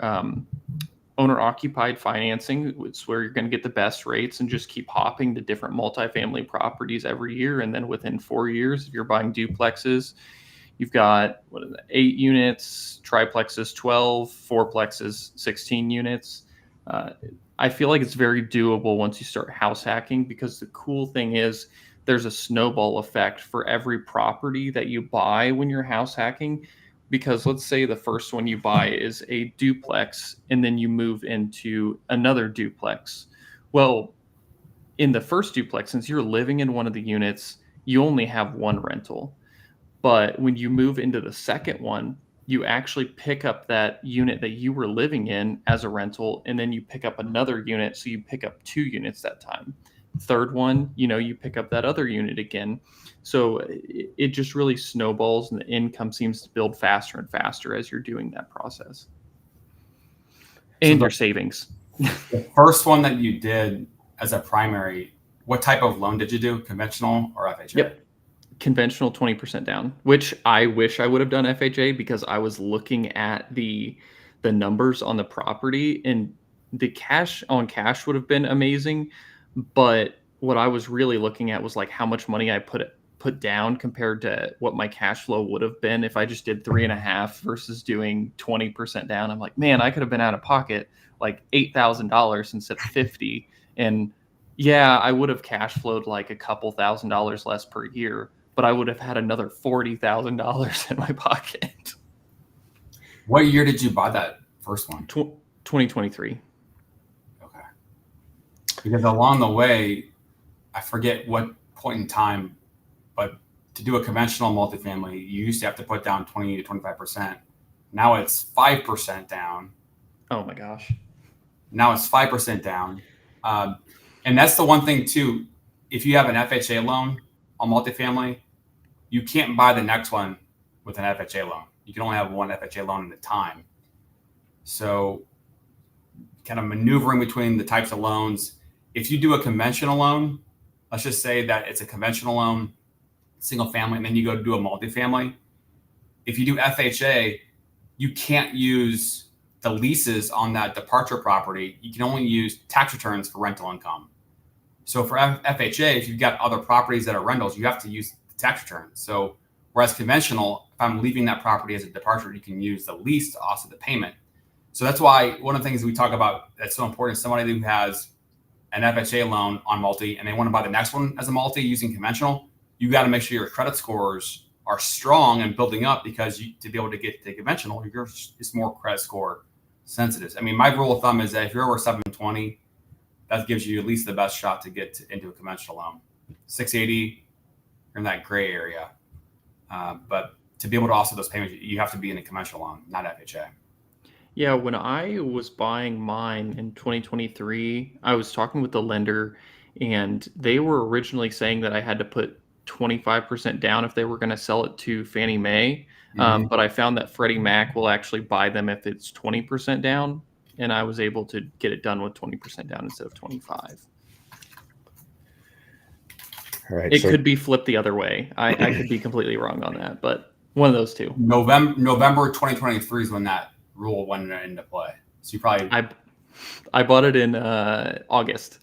owner-occupied financing. It's where you're going to get the best rates and just keep hopping to different multifamily properties every year. And then within 4 years, if you're buying duplexes, you've got 8 units, triplexes 12, fourplexes 16 units. I feel like it's very doable once you start house hacking, because the cool thing is there's a snowball effect for every property that you buy when you're house hacking. Because let's say the first one you buy is a duplex and then you move into another duplex. Well, in the first duplex, since you're living in one of the units, you only have one rental. But when you move into the second one, you actually pick up that unit that you were living in as a rental, and then you pick up another unit. So you pick up 2 units that time. Third one, you pick up that other unit again. So it just really snowballs, and the income seems to build faster and faster as you're doing that process. And your savings. The first one that you did as a primary, what type of loan did you do? Conventional or FHA? Yep. Conventional 20% down, which I wish I would have done FHA, because I was looking at the numbers on the property, and the cash on cash would have been amazing. But what I was really looking at was like how much money I put down compared to what my cash flow would have been if I just did 3.5 versus doing 20% down. I'm like, man, I could have been out of pocket like $8,000 instead of 50. And yeah, I would have cash flowed like a couple $1,000s less per year, but I would have had another $40,000 in my pocket. What year did you buy that first one? 2023. Okay. Because along the way, I forget what point in time, but to do a conventional multifamily, you used to have to put down 20 to 25%. Now it's 5% down. Oh my gosh. Now it's 5% down. And that's the one thing too. If you have an FHA loan on multifamily, you can't buy the next one with an FHA loan. You can only have one FHA loan at a time. So kind of maneuvering between the types of loans. If you do a conventional loan, let's just say that it's a conventional loan, single family, and then you go to do a multifamily. If you do FHA, you can't use the leases on that departure property. You can only use tax returns for rental income. So for FHA, if you've got other properties that are rentals, you have to use the tax returns. So whereas conventional, if I'm leaving that property as a departure, you can use the lease to offset the payment. So that's why one of the things we talk about that's so important is somebody who has an FHA loan on multi and they want to buy the next one as a multi using conventional, you got to make sure your credit scores are strong and building up, because to be able to get to conventional, it's more credit score sensitive. I mean, my rule of thumb is that if you're over 720, that gives you at least the best shot to get into a conventional loan. 680, you're in that gray area. But to be able to offset those payments, you have to be in a conventional loan, not FHA. Yeah, when I was buying mine in 2023, I was talking with the lender, and they were originally saying that I had to put 25% down if they were going to sell it to Fannie Mae. But I found that Freddie Mac will actually buy them if it's 20% down, and I was able to get it done with 20% down instead of 25. All right, It could be flipped the other way. I could be completely wrong on that, but one of those two. November 2023 is when that rule went into play. So you probably I bought it in August.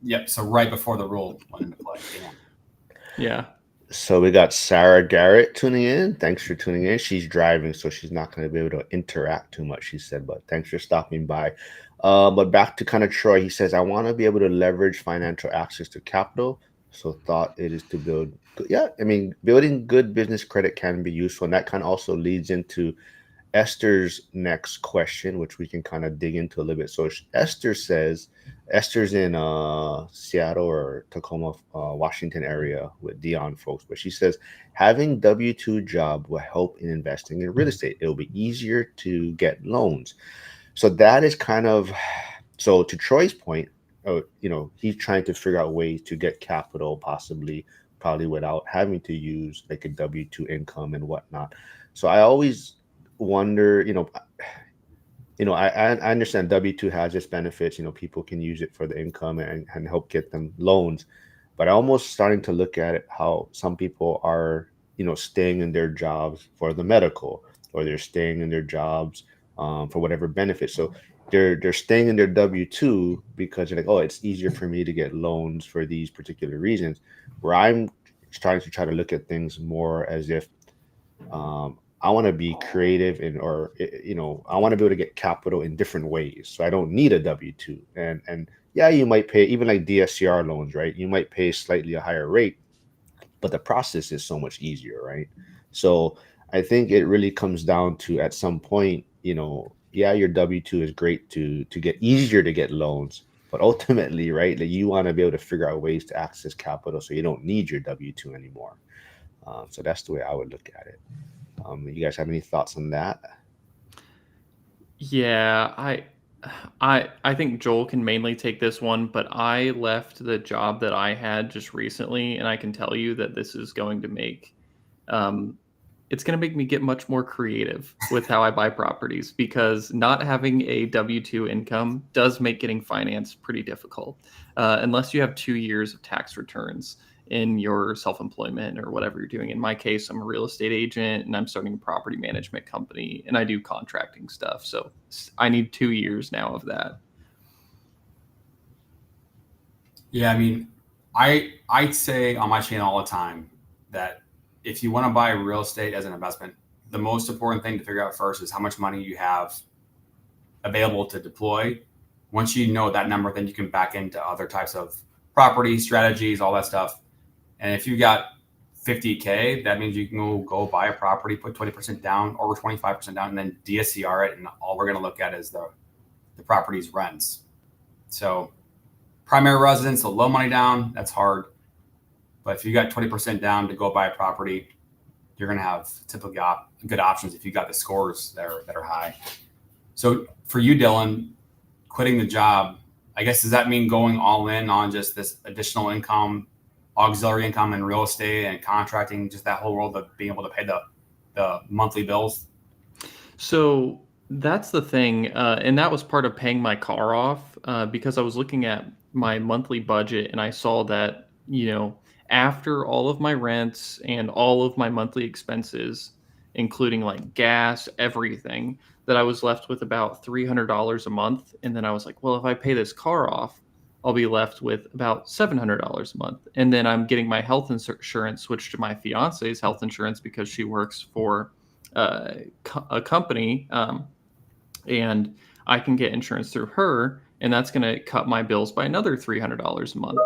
Yep. So right before the rule went into play. Yeah. So we got Sarah Garrett tuning in. Thanks for tuning in. She's driving, so she's not going to be able to interact too much, she said, but thanks for stopping by. But back to kind of Troy, he says, I want to be able to leverage financial access to capital. So thought it is to build. Yeah, I mean, building good business credit can be useful. And that kind of also leads into Esther's next question, which we can kind of dig into a little bit. So Esther says, Esther's in Seattle or Tacoma, Washington area with Dion folks, but she says having W-2 job will help in investing in real estate. It'll be easier to get loans. So that is kind of, so to Troy's point, he's trying to figure out ways to get capital, probably without having to use like a W-2 income and whatnot. So I always wonder, I understand W-2 has its benefits. People can use it for the income and help get them loans. But I'm almost starting to look at it how some people are, staying in their jobs for the medical, or they're staying in their jobs for whatever benefit. So they're staying in their W-2 because they're like, oh, it's easier for me to get loans for these particular reasons. Where I'm trying to look at things more as if I want to be creative or I want to be able to get capital in different ways. So I don't need a W-2. And yeah, you might pay even like DSCR loans, right? You might pay slightly a higher rate, but the process is so much easier, right? So I think it really comes down to at some point, yeah, your W-2 is great to get easier to get loans, but ultimately, right, that you want to be able to figure out ways to access capital so you don't need your W-2 anymore. So that's the way I would look at it. You guys have any thoughts on that? Yeah, I think Joel can mainly take this one, but I left the job that I had just recently, and I can tell you that this is going to make um, it's going to make me get much more creative with how I buy properties, because not having a W-2 income does make getting finance pretty difficult, unless you have 2 years of tax returns in your self-employment or whatever you're doing. In my case, I'm a real estate agent and I'm starting a property management company and I do contracting stuff. So I need 2 years now of that. Yeah, I mean, I'd say on my channel all the time that if you want to buy real estate as an investment, the most important thing to figure out first is how much money you have available to deploy. Once you know that number, then you can back into other types of property strategies, all that stuff. And if you got 50K, that means you can go buy a property, put 20% down or 25% down, and then DSCR it. And all we're going to look at is the property's rents. So primary residence, so low money down, that's hard. But if you got 20% down to go buy a property, you're going to have typically good options if you got the scores that are high. So for you, Dylan, quitting the job, I guess, does that mean going all in on just this additional income, auxiliary income in real estate and contracting, just that whole world of being able to pay the monthly bills? So that's the thing. And that was part of paying my car off, because I was looking at my monthly budget and I saw that, after all of my rents and all of my monthly expenses, including like gas, everything, that I was left with about $300 a month. And then I was like, well, if I pay this car off, I'll be left with about $700 a month. And then I'm getting my health insurance switched to my fiance's health insurance because she works for a company, and I can get insurance through her, and that's going to cut my bills by another $300 a month.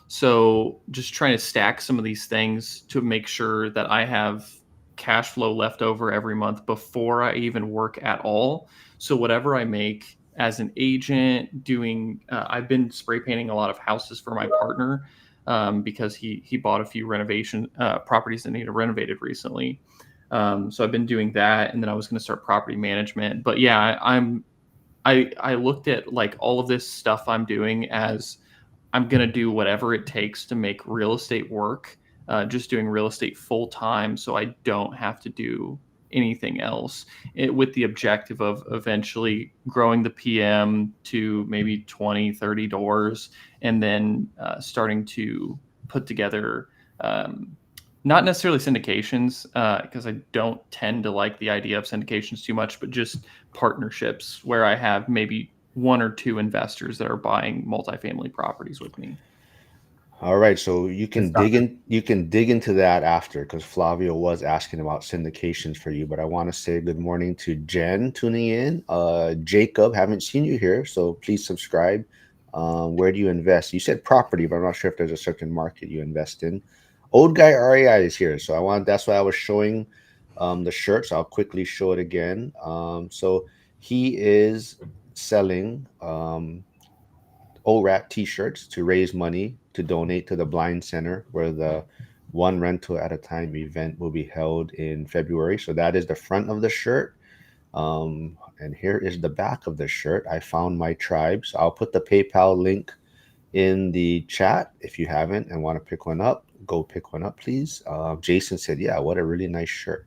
So just trying to stack some of these things to make sure that I have cash flow left over every month before I even work at all. So whatever I make as an agent doing, I've been spray painting a lot of houses for my partner, because he bought a few renovation properties that needed renovated recently. So I've been doing that, and then I was going to start property management. But yeah, I looked at like all of this stuff I'm doing as I'm going to do whatever it takes to make real estate work, just doing real estate full time, so I don't have to do anything else, with the objective of eventually growing the PM to maybe 20, 30 doors, and then starting to put together, not necessarily syndications, because I don't tend to like the idea of syndications too much, but just partnerships where I have maybe one or two investors that are buying multifamily properties with me. All right, so you can dig into that after, because Flavio was asking about syndications for you. But I want to say good morning to Jen tuning in. Jacob, haven't seen you here, so please subscribe. Where do you invest? You said property, but I'm not sure if there's a certain market you invest in. Old guy REI is here, so that's why I was showing the shirt. So I'll quickly show it again. So he is selling ORAT t-shirts to raise money to donate to the Blind Center, where the one rental at a time event will be held in February. So that is the front of the shirt. And here is the back of the shirt. I found my tribe. So I'll put the PayPal link in the chat. If you haven't and want to pick one up, go pick one up, please. Jason said, yeah, what a really nice shirt.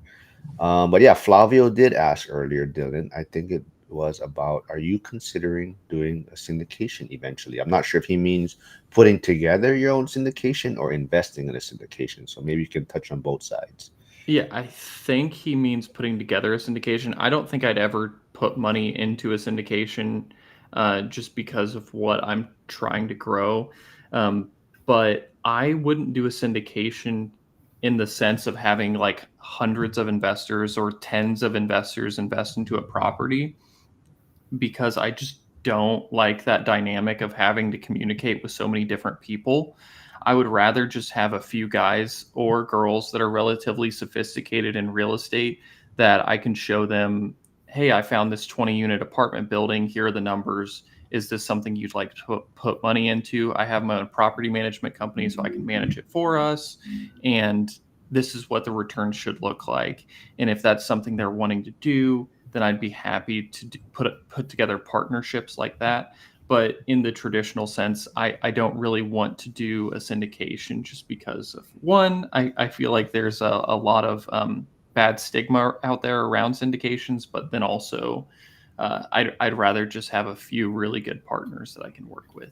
But yeah, Flavio did ask earlier, Dylan, I think it was about, are you considering doing a syndication eventually? I'm not sure if he means putting together your own syndication or investing in a syndication. So maybe you can touch on both sides. Yeah, I think he means putting together a syndication. I don't think I'd ever put money into a syndication. just because of what I'm trying to grow. But I wouldn't do a syndication in the sense of having like hundreds of investors or tens of investors invest into a property, because I just don't like that dynamic of having to communicate with so many different people. I would rather just have a few guys or girls that are relatively sophisticated in real estate that I can show them, hey, I found this 20 unit apartment building. Here are the numbers. Is this something you'd like to put money into? I have my own property management company, so I can manage it for us. And this is what the return should look like. And if that's something they're wanting to do, then I'd be happy to put together partnerships like that. But in the traditional sense, I don't really want to do a syndication, just because of one, I feel like there's a lot of bad stigma out there around syndications, but then also I'd rather just have a few really good partners that I can work with.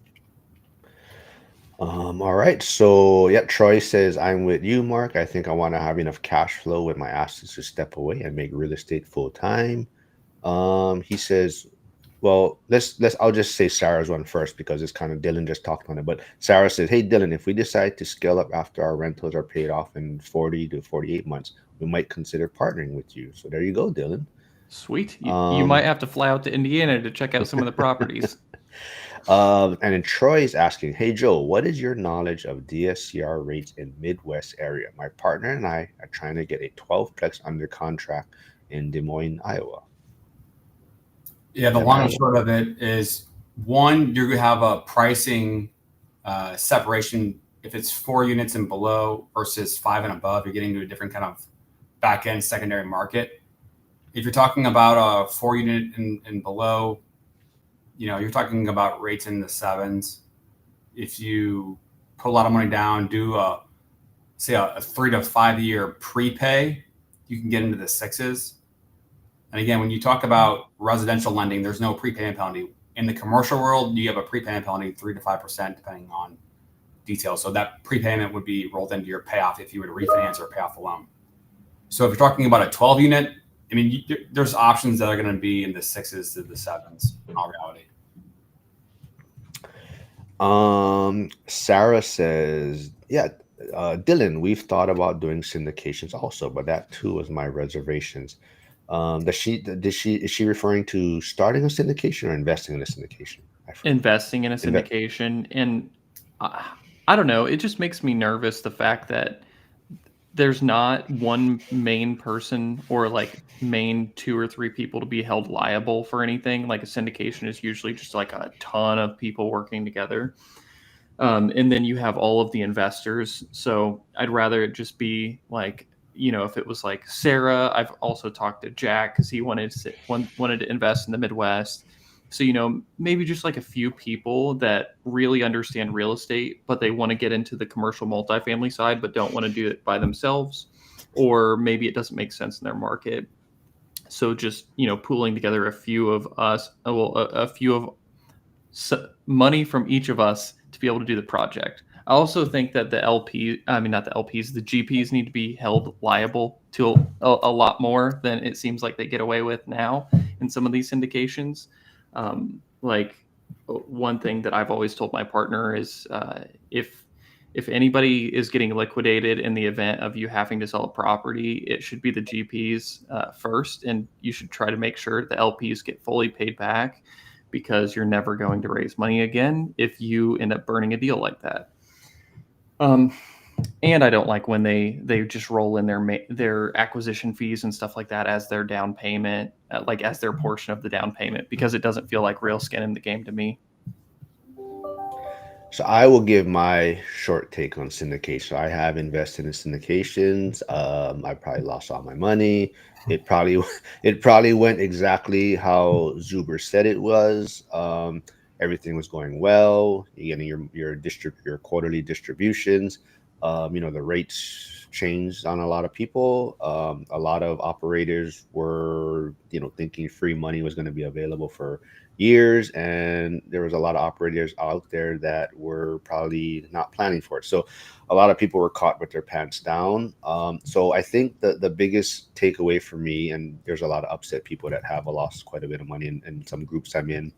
All right. So yeah, Troy says, I'm with you, Mark. I think I want to have enough cash flow with my assets to step away and make real estate full time. He says, well, I'll just say Sarah's one first because it's kind of Dylan just talked on it. But Sarah says, hey Dylan, if we decide to scale up after our rentals are paid off in 40 to 48 months, we might consider partnering with you. So there you go, Dylan. Sweet. You might have to fly out to Indiana to check out some of the properties. And then Troy is asking, hey Joe, what is your knowledge of DSCR rates in Midwest area? My partner and I are trying to get a 12-plex under contract in Des Moines, Iowa. Yeah, the long and short of it is, one, you're going to have a pricing separation. If it's 4 units and below versus 5 and above, you're getting to a different kind of back end secondary market. If you're talking about a 4 unit and below, you're talking about rates in the 7s. If you put a lot of money down, do a 3 to 5 year prepay, you can get into the 6s. And again, when you talk about residential lending, there's no prepayment penalty. In the commercial world, you have a prepayment penalty, 3 to 5%, depending on details. So that prepayment would be rolled into your payoff if you were to refinance or pay off the loan. So if you're talking about a 12 unit, I mean, there's options that are going to be in the 6s to the 7s in all reality. Sarah says, yeah, Dylan, we've thought about doing syndications also, but that too was my reservations. Is she referring to starting a syndication or investing in a syndication? Investing in a syndication. And I don't know, it just makes me nervous, the fact that there's not one main person or like main 2 or 3 people to be held liable for anything. Like a syndication is usually just like a ton of people working together. And then you have all of the investors. So I'd rather it just be like, if it was like Sarah. I've also talked to Jack because he wanted to invest in the Midwest. So, maybe just like a few people that really understand real estate, but they want to get into the commercial multifamily side, but don't want to do it by themselves, or maybe it doesn't make sense in their market. So just, pooling together a few of us, a few of money from each of us to be able to do the project. I also think that the GPs need to be held liable to a lot more than it seems like they get away with now in some of these syndications. Like one thing that I've always told my partner is if anybody is getting liquidated in the event of you having to sell a property, it should be the GPs first, and you should try to make sure the LPs get fully paid back, because you're never going to raise money again if you end up burning a deal like that. And I don't like when they just roll in their acquisition fees and stuff like that as their down payment, like as their portion of the down payment, because it doesn't feel like real skin in the game to me. So I will give my short take on syndication. I have invested in syndications. I probably lost all my money. It probably went exactly how Zuber said it was. Everything was going well. You're getting your quarterly distributions. The rates changed on a lot of people. A lot of operators were, thinking free money was going to be available for years, and there was a lot of operators out there that were probably not planning for it. So a lot of people were caught with their pants down. So I think the biggest takeaway for me, and there's a lot of upset people that have lost quite a bit of money in some groups I'm in,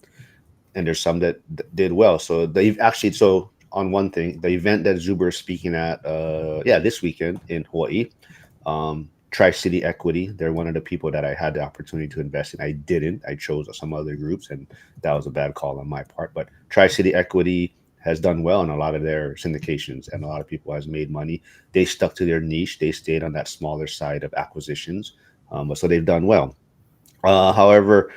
and there's some that did well. So they've actually, so on one thing, the event that Zuber is speaking at, this weekend in Hawaii, Tri-City Equity, they're one of the people that I had the opportunity to invest in. I didn't. I chose some other groups, and that was a bad call on my part. But Tri-City Equity has done well in a lot of their syndications, and a lot of people has made money. They stuck to their niche. They stayed on that smaller side of acquisitions, so they've done well. However,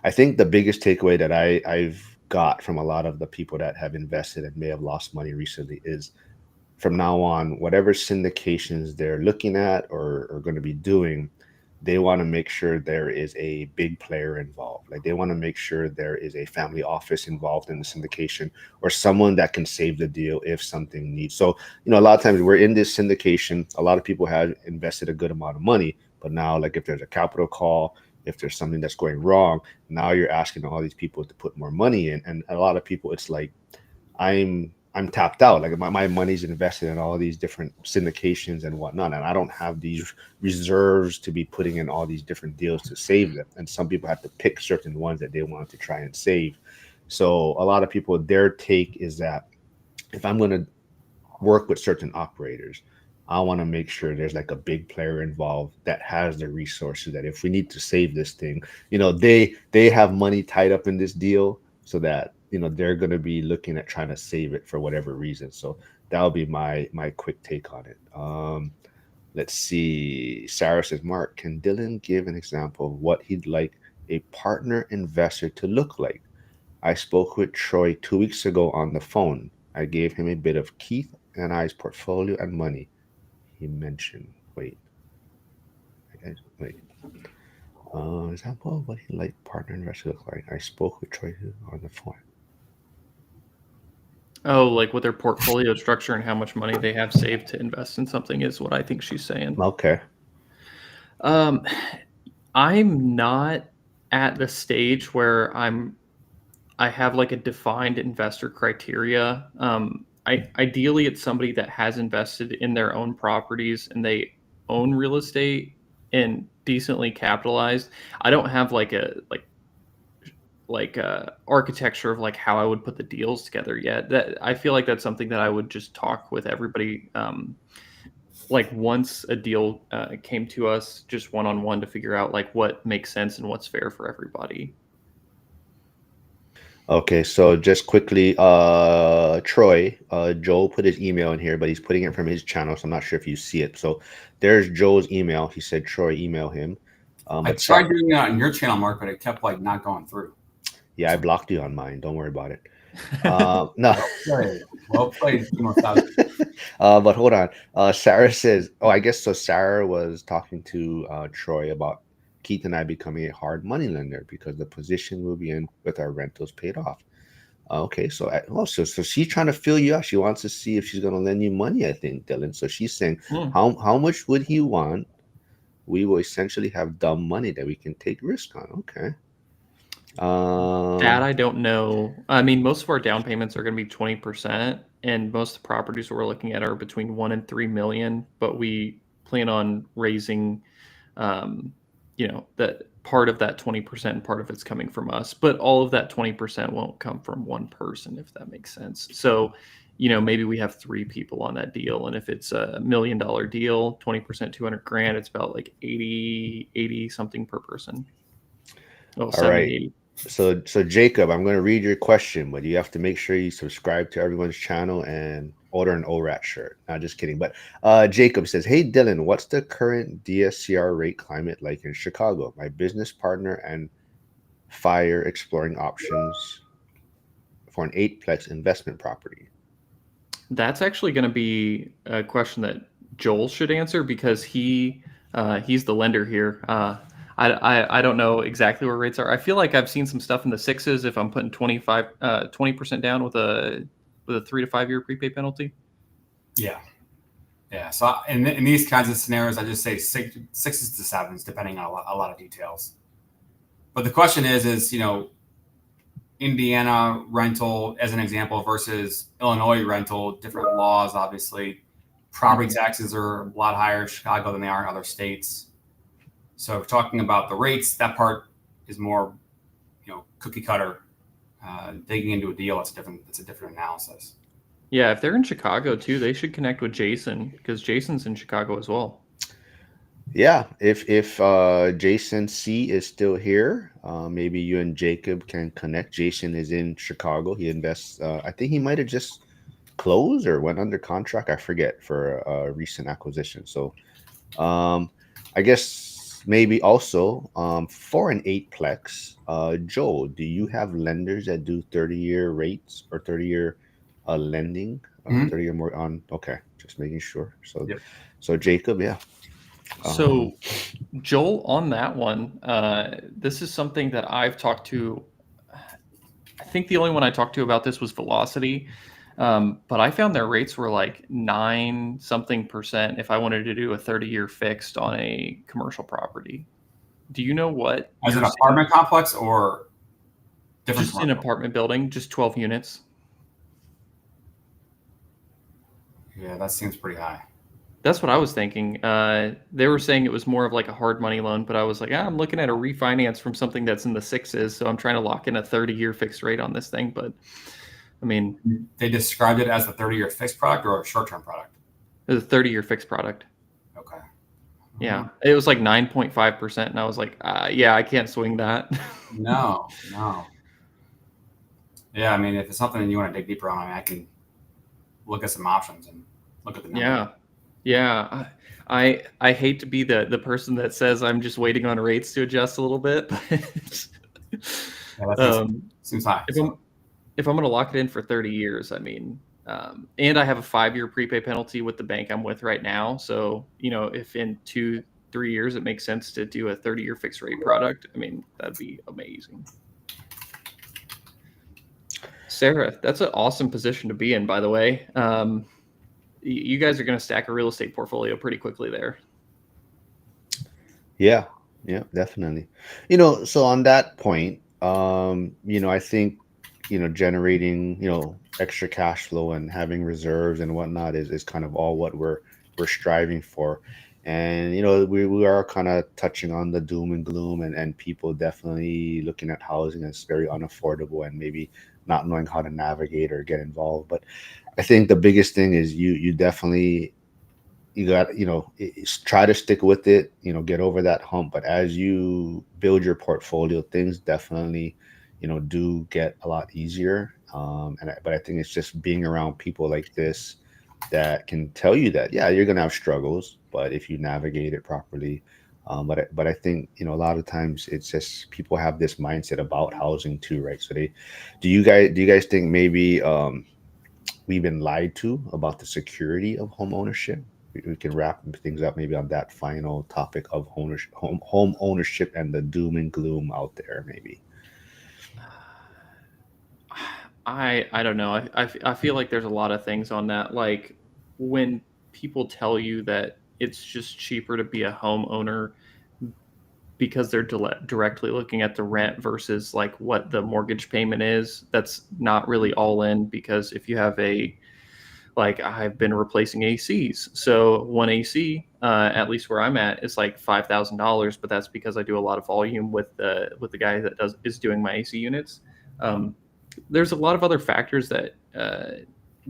I think the biggest takeaway that I've got from a lot of the people that have invested and may have lost money recently is, from now on, whatever syndications they're looking at or are going to be doing, they want to make sure there is a big player involved. Like, they want to make sure there is a family office involved in the syndication, or someone that can save the deal if something needs. So, a lot of times we're in this syndication. A lot of people have invested a good amount of money, but now, like, if there's a capital call, if there's something that's going wrong, now you're asking all these people to put more money in. And a lot of people, it's like, I'm tapped out. Like, my money's invested in all these different syndications and whatnot, and I don't have these reserves to be putting in all these different deals to save them. And some people have to pick certain ones that they want to try and save. So a lot of people, their take is that if I'm going to work with certain operators, I want to make sure there's like a big player involved that has the resources, that if we need to save this thing, they have money tied up in this deal, so that they're going to be looking at trying to save it for whatever reason. So that'll be my quick take on it. Let's see. Sarah says, Mark, can Dylan give an example of what he'd like a partner investor to look like? I spoke with Troy 2 weeks ago on the phone. I gave him a bit of Keith and I's portfolio and money. He mentioned, wait. Example of what he'd like partner investor to look like. I spoke with Troy on the phone. Oh, like with their portfolio structure and how much money they have saved to invest in something is what I think she's saying. Okay. I'm not at the stage where I have like a defined investor criteria. Ideally, it's somebody that has invested in their own properties and they own real estate and decently capitalized. I don't have like a architecture of like how I would put the deals together yet. That I feel like that's something that I would just talk with everybody. Like once a deal came to us, just one-on-one, to figure out like what makes sense and what's fair for everybody. Okay, so just quickly, Troy, Joel put his email in here, but he's putting it from his channel, so I'm not sure if you see it. So there's Joel's email. He said, Troy, email him. I tried doing that on your channel, Mark, but it kept like not going through. Yeah, I blocked you on mine. Don't worry about it. No. Well played. But hold on. Sarah says, I guess so. Sarah was talking to Troy about Keith and I becoming a hard money lender because the position we'll be in with our rentals paid off. Okay, so she's trying to fill you out. She wants to see if she's going to lend you money, I think, Dylan. So she's saying, how much would he want? We will essentially have dumb money that we can take risk on. Okay. That I don't know. I mean, most of our down payments are going to be 20%, and most of the properties we're looking at are between 1 and 3 million. But we plan on raising, that part of that 20%, and part of it's coming from us. But all of that 20% won't come from one person, if that makes sense. So, maybe we have 3 people on that deal, and if it's $1 million deal, 20%, 200 grand, it's about like 80 something per person. Oh, all 70, right. 80. So Jacob, I'm going to read your question, but you have to make sure you subscribe to everyone's channel and order an ORAT shirt. Not just kidding. But Jacob says, hey, Dylan, what's the current DSCR rate climate like in Chicago? My business partner and F.I.R.E exploring options for an 8-plex investment property. That's actually going to be a question that Joel should answer because he's the lender here. I don't know exactly where rates are. I feel like I've seen some stuff in the 6s if I'm putting 20% down with a 3 to 5 year prepay penalty. Yeah. So in these kinds of scenarios, I just say 6s to 7s, depending on a lot of details. But the question is Indiana rental as an example versus Illinois rental, different laws, obviously. Property taxes are a lot higher in Chicago than they are in other states. So if we're talking about the rates, that part is more, cookie cutter. digging into a deal, it's a different analysis. Yeah, if they're in Chicago too, they should connect with Jason because Jason's in Chicago as well. Yeah, if Jason C is still here, maybe you and Jacob can connect. Jason is in Chicago. He invests. I think he might have just closed or went under contract. I forget for a recent acquisition. So, I guess maybe also for an eightplex, Joel, do you have lenders that do 30-year rates or 30-year lending, 30-year more on? Okay, just making sure. So, Yep. so Jacob, yeah. So, Joel, on that one, this is something that I've talked to. I think the only one I talked to about this was Velocity, but I found their rates were like 9 something percent if I wanted to do a 30-year fixed on a commercial property. Do you know what? As an apartment complex or different? Just an apartment building, just 12 units. Yeah, that seems pretty high. That's what I was thinking. They were saying it was more of like a hard money loan, but I was like, I'm looking at a refinance from something that's in the 6s, so I'm trying to lock in a 30-year fixed rate on this thing. But I mean, they described it as a 30-year fixed product or a short-term product. It was a 30-year fixed product. Okay. Yeah, it was like 9.5%, and I was like, yeah, I can't swing that. No. Yeah, I mean, if it's something you want to dig deeper on, I can look at some options and look at the number. Yeah. I hate to be the person that says I'm just waiting on rates to adjust a little bit, but seems high. If I'm going to lock it in for 30 years, I mean, and I have a 5-year prepay penalty with the bank I'm with right now. So, if in 2-3 years it makes sense to do a 30-year fixed rate product, I mean, that'd be amazing. Sarah, that's an awesome position to be in, by the way. You guys are going to stack a real estate portfolio pretty quickly there. Yeah, definitely. So on that point, I think, generating, extra cash flow and having reserves and whatnot is kind of all what we're striving for. And, we are kind of touching on the doom and gloom and people definitely looking at housing as very unaffordable and maybe not knowing how to navigate or get involved. But I think the biggest thing is you definitely, you got, try to stick with it, get over that hump. But as you build your portfolio, things definitely, do get a lot easier. But I think it's just being around people like this that can tell you that, yeah, you're going to have struggles, but if you navigate it properly. But I think, a lot of times it's just people have this mindset about housing too, right? So do you guys think maybe we've been lied to about the security of home ownership? We can wrap things up maybe on that final topic of home ownership and the doom and gloom out there, maybe. I don't know. I feel like there's a lot of things on that. Like when people tell you that it's just cheaper to be a homeowner because they're directly looking at the rent versus like what the mortgage payment is, that's not really all in, because if you have I've been replacing ACs. So one AC, at least where I'm at, is like $5,000, but that's because I do a lot of volume with the guy that is doing my AC units. There's a lot of other factors that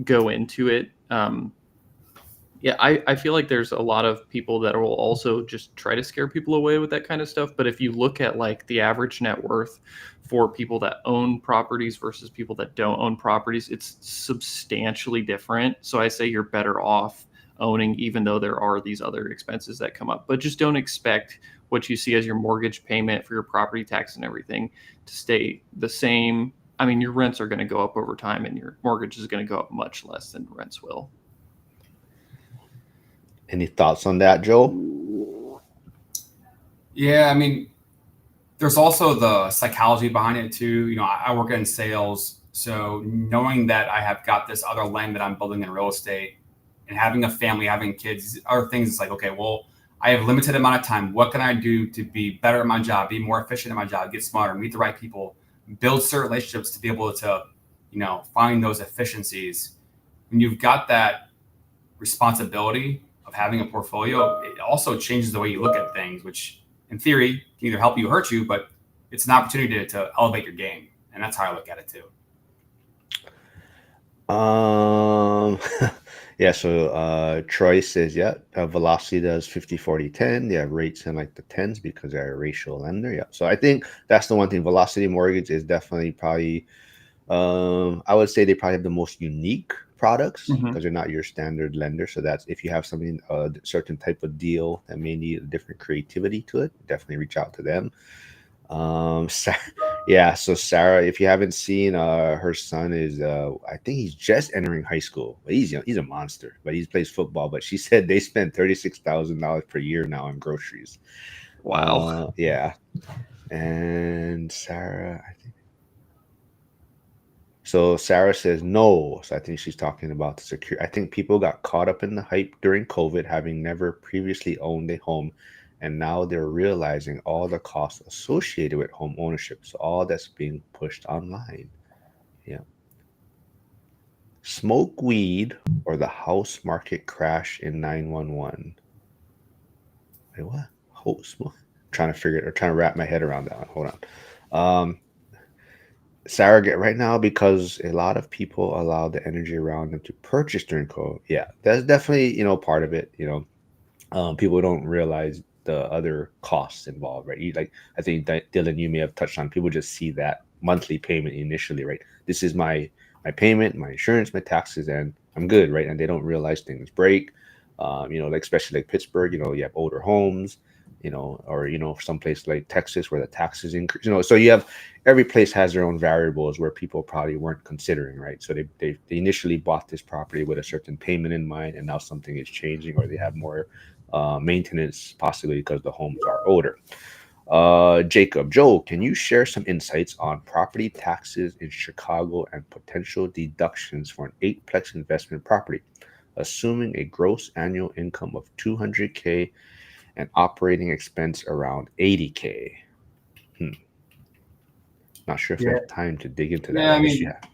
go into it. I feel like there's a lot of people that will also just try to scare people away with that kind of stuff. But if you look at like the average net worth for people that own properties versus people that don't own properties, it's substantially different. So I say you're better off owning, even though there are these other expenses that come up. But just don't expect what you see as your mortgage payment for your property tax and everything to stay the same. I mean, your rents are going to go up over time and your mortgage is going to go up much less than rents will. Any thoughts on that, Joe? Yeah, I mean, there's also the psychology behind it too. I work in sales, so knowing that I have got this other land that I'm building in real estate and having a family, having kids, other things, it's like, okay, well, I have limited amount of time. What can I do to be better at my job, be more efficient at my job, get smarter, meet the right people, build certain relationships to be able to, find those efficiencies. When you've got that responsibility of having a portfolio, it also changes the way you look at things, which in theory can either help you or hurt you, but it's an opportunity to elevate your game. And that's how I look at it too. Yeah, so Troy says, yeah, Velocity does 50, 40, 10. They have rates in like the 10s because they're a ratio lender. Yeah. So I think that's the one thing. Velocity Mortgage is definitely probably, I would say they probably have the most unique products because they're not your standard lender. So that's if you have something, a certain type of deal that may need a different creativity to it, definitely reach out to them. Yeah, so Sarah, if you haven't seen, her son is, I think he's just entering high school, but he's young, he's a monster, but he plays football. But she said they spend $36,000 per year now on groceries. Wow. Yeah, and Sarah, I think so. Sarah says no, so I think she's talking about the secure. I think people got caught up in the hype during COVID, having never previously owned a home, and now they're realizing all the costs associated with home ownership. So all that's being pushed online. Yeah. Smoke weed or the house market crash in 911. Wait, what? Smoke. Trying to figure it or trying to wrap my head around that one. Hold on. Sarah, get right now because a lot of people allow the energy around them to purchase during COVID. Yeah, that's definitely, part of it. People don't realize the other costs involved, right? Like I think Dylan, you may have touched on. People just see that monthly payment initially, right? This is my payment, my insurance, my taxes, and I'm good, right? And they don't realize things break. Like especially like Pittsburgh, you have older homes, or some place like Texas where the taxes increase. So you have every place has their own variables where people probably weren't considering, right? So they initially bought this property with a certain payment in mind, and now something is changing, or they have more maintenance, possibly because the homes are older. Joel, can you share some insights on property taxes in Chicago and potential deductions for an eightplex investment property, assuming a gross annual income of 200K and operating expense around 80K? Not sure if you Yeah. have time to dig into that. Yeah, I guess you have.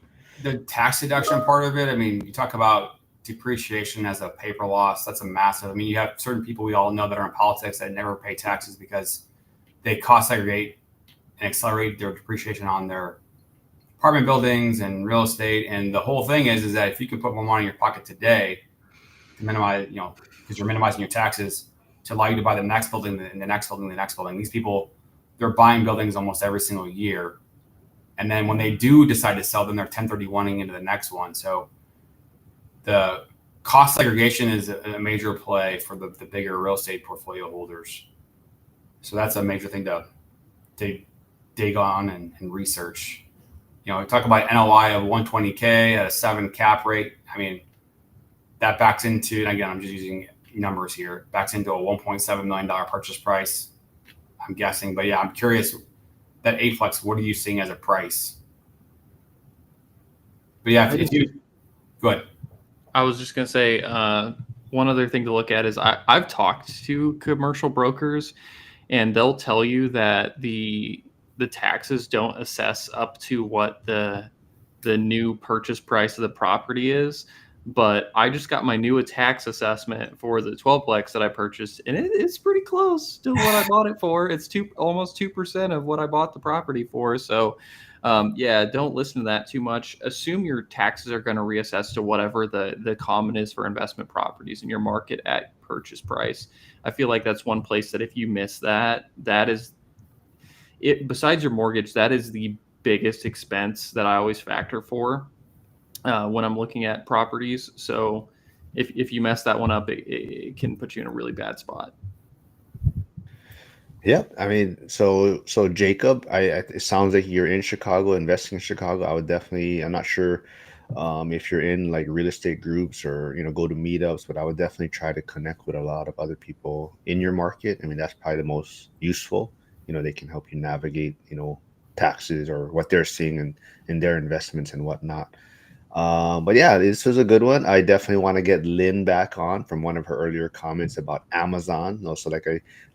the tax deduction part of it, you talk about depreciation as a paper loss. That's a massive. You have certain people we all know that are in politics that never pay taxes because they cost segregate and accelerate their depreciation on their apartment buildings and real estate. And the whole thing is that if you can put more money in your pocket today to minimize, because you're minimizing your taxes to allow you to buy the next building, and the next building, the next building. These people, they're buying buildings almost every single year. And then when they do decide to sell them, they're 1031ing into the next one. So the cost segregation is a major play for the bigger real estate portfolio holders. So that's a major thing to dig on and research. We talk about NOI of 120K at a 7 cap rate. That backs into, and again, I'm just using numbers here, backs into a $1.7 million purchase price, I'm guessing. But yeah, I'm curious, that eightplex, what are you seeing as a price? But yeah, if you go ahead. I was just gonna say, one other thing to look at is I've talked to commercial brokers, and they'll tell you that the taxes don't assess up to what the new purchase price of the property is. But I just got my new tax assessment for the 12plex that I purchased, and it's pretty close to what I bought it for. It's almost 2% of what I bought the property for. So, yeah, don't listen to that too much. Assume your taxes are going to reassess to whatever the common is for investment properties in your market at purchase price. I feel like that's one place that if you miss that is it. Besides your mortgage, that is the biggest expense that I always factor for when I'm looking at properties. So if you mess that one up, it can put you in a really bad spot. Yeah, so Jacob, it sounds like you're in Chicago, investing in Chicago. I would definitely. I'm not sure if you're in like real estate groups or go to meetups, but I would definitely try to connect with a lot of other people in your market. That's probably the most useful. They can help you navigate taxes or what they're seeing in their investments and whatnot. But yeah, this was a good one. I definitely want to get Lynn back on from one of her earlier comments about Amazon. Also,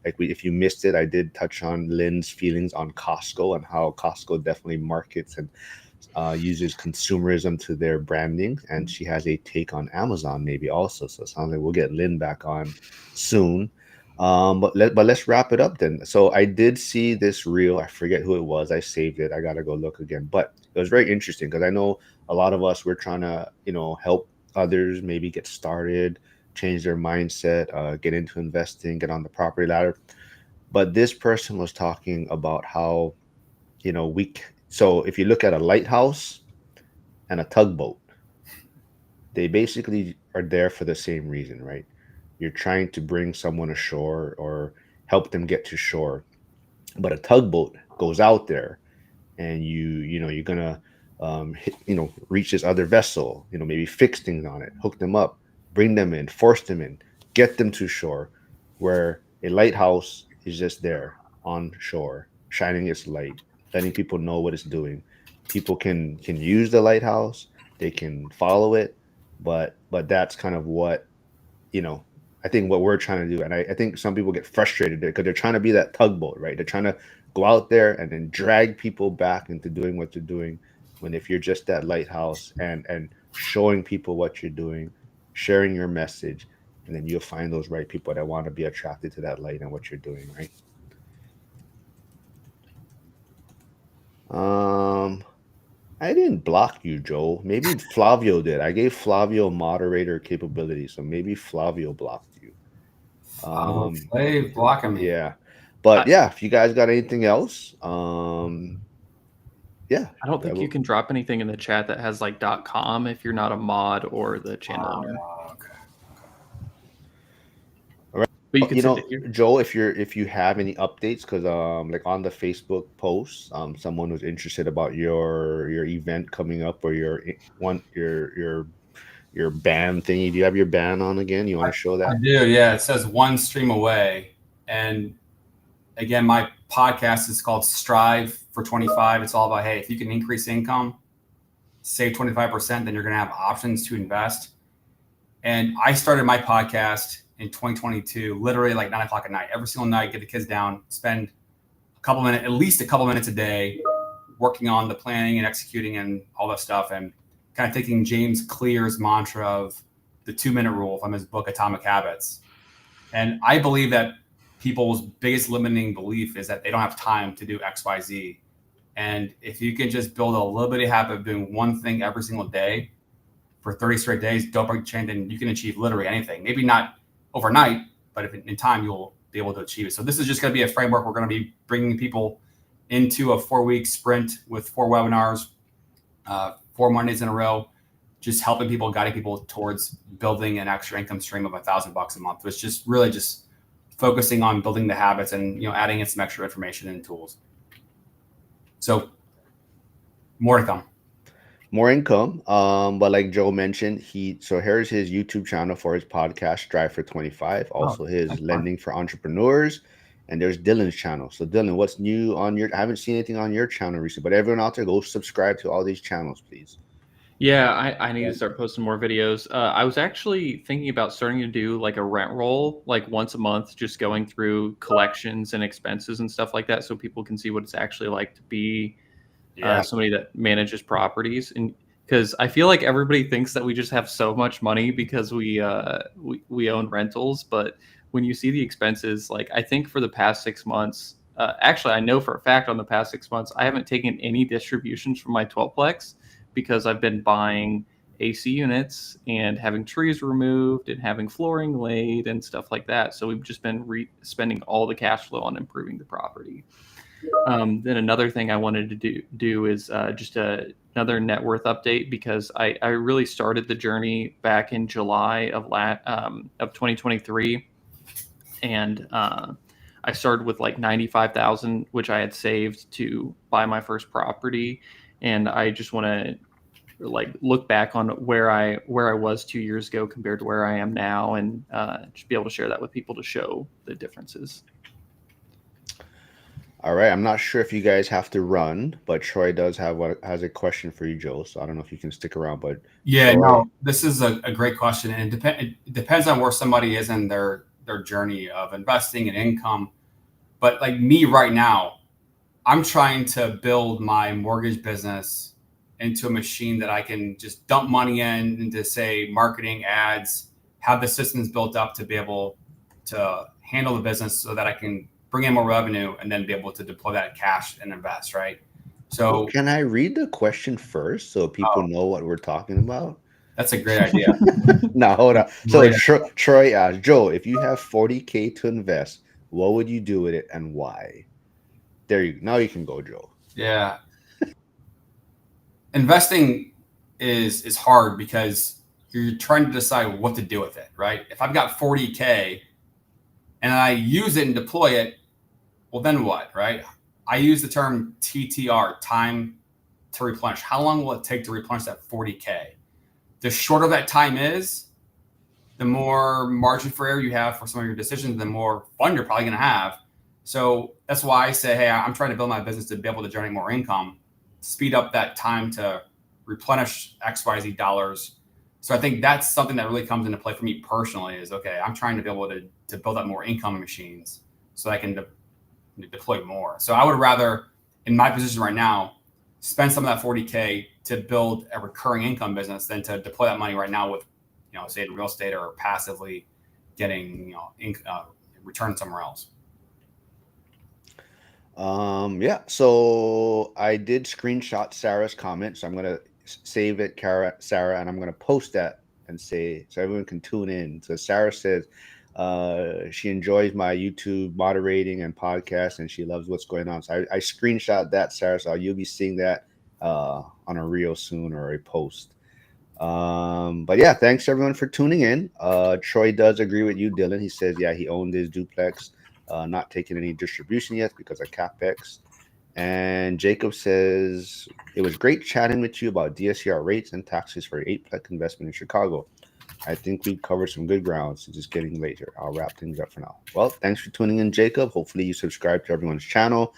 if you missed it, I did touch on Lynn's feelings on Costco and how Costco definitely markets and uses consumerism to their branding, and she has a take on Amazon maybe also. So it sounds like we'll get Lynn back on soon. But let's wrap it up then. So I did see this reel. I forget who it was. I saved it. I gotta go look again. But it was very interesting because I know a lot of us we're trying to help others maybe get started, change their mindset, get into investing, get on the property ladder. But this person was talking about how so if you look at a lighthouse and a tugboat, they basically are there for the same reason, right? You're trying to bring someone ashore or help them get to shore. But a tugboat goes out there and you're gonna reach this other vessel, maybe fix things on it, hook them up, bring them in, force them in, get them to shore, where a lighthouse is just there on shore shining its light, letting people know what it's doing. People can use the lighthouse, they can follow it, but that's kind of what you know, I think what we're trying to do. And I think some people get frustrated because they're trying to be that tugboat, right? They're trying to go out there and then drag people back into doing what they're doing. When if you're just that lighthouse and showing people what you're doing, sharing your message, and then you'll find those right people that want to be attracted to that light and what you're doing, right? Um, I didn't block you, Joe. Maybe Flavio did. I gave Flavio moderator capability, so maybe Flavio blocked you. Slave blocking me. Yeah. But I, yeah, if you guys got anything else, yeah. I don't think you can drop anything in the chat that has like .com if you're not a mod or the channel owner. Okay. All right. But you can send it here. Joel, if you have any updates, because like on the Facebook post, someone was interested about your event coming up or your band thingy. Do you have your band on again? You want to show that? I do, yeah. It says one stream away. And again, my podcast is called Strive for 25. It's all about, hey, if you can increase income, save 25%, then you're going to have options to invest. And I started my podcast in 2022, literally like 9 o'clock at night. Every single night, get the kids down, spend at least a couple minutes a day working on the planning and executing and all that stuff. And kind of taking James Clear's mantra of the 2-minute rule from his book, Atomic Habits. And I believe that people's biggest limiting belief is that they don't have time to do X, Y, Z. And if you can just build a little bit of habit of doing one thing every single day for 30 straight days, don't break the chain, then you can achieve literally anything. Maybe not overnight, but if in time, you'll be able to achieve it. So this is just going to be a framework. We're going to be bringing people into a 4-week sprint with 4 webinars, 4 Mondays in a row, just helping people, guiding people towards building an extra income stream of $1,000 a month. It's just really just focusing on building the habits and adding in some extra information and tools. So more to come. More income. But like Joe mentioned, here's his YouTube channel for his podcast, Strive for 25. Also his Lending for Entrepreneurs. And there's Dylan's channel. So Dylan, what's new on I haven't seen anything on your channel recently, but everyone out there, go subscribe to all these channels, please. Yeah, I need to start posting more videos. I was actually thinking about starting to do like a rent roll, like once a month, just going through collections and expenses and stuff like that, so people can see what it's actually like to be somebody that manages properties. And because I feel like everybody thinks that we just have so much money because we own rentals, but when you see the expenses, like I think for the past 6 months, actually I know for a fact on the past 6 months, I haven't taken any distributions from my 12plex because I've been buying AC units and having trees removed and having flooring laid and stuff like that. So we've just been spending all the cash flow on improving the property. Then another thing I wanted to do is just another net worth update, because I really started the journey back in July of 2023, and I started with like 95,000, which I had saved to buy my first property, and I just want to like look back on where I was 2 years ago compared to where I am now, and just be able to share that with people to show the differences. All right. I'm not sure if you guys have to run, but Troy has a question for you, Joe. So I don't know if you can stick around, but yeah, Troy... no, this is a great question, and it depends on where somebody is in their journey of investing and income. But like me right now, I'm trying to build my mortgage business into a machine that I can just dump money into, say, marketing, ads, have the systems built up to be able to handle the business so that I can bring in more revenue and then be able to deploy that cash and invest, right? So Well, can I read the question first so people know what we're talking about? that's a great idea. Now, hold on. So Great. Troy asked, Joe, if you have 40K to invest, what would you do with it and why? There you now you can go, Joe. Yeah. Investing is hard because you're trying to decide what to do with it, right? If I've got 40K and I use it and deploy it, well, then what, right? I use the term TTR, time to replenish. How long will it take to replenish that 40K? The shorter that time is, the more margin for error you have for some of your decisions, the more fun you're probably going to have. So that's why I say, hey, I'm trying to build my business to be able to generate more income, speed up that time to replenish XYZ dollars. So I think that's something that really comes into play for me personally is, okay, I'm trying to be able to build up more income machines so I can deploy more. So I would rather, in my position right now, spend some of that 40K to build a recurring income business than to deploy that money right now with, say in real estate or passively getting, return somewhere else. Yeah, so I did screenshot Sarah's comment, so I'm gonna save it, Sarah, and I'm gonna post that and say so everyone can tune in. So Sarah says she enjoys my YouTube moderating and podcast, and she loves what's going on. So I screenshot that, Sarah. So you'll be seeing that on a reel soon or a post. But yeah, thanks everyone for tuning in. Troy does agree with you, Dylan. He says, yeah, he owned his duplex, not taking any distribution yet because of CapEx. And Jacob says, it was great chatting with you about DSCR rates and taxes for 8-plex investment in Chicago. I think we've covered some good ground, so just getting late here. I'll wrap things up for now. Well, thanks for tuning in, Jacob. Hopefully you subscribe to everyone's channel.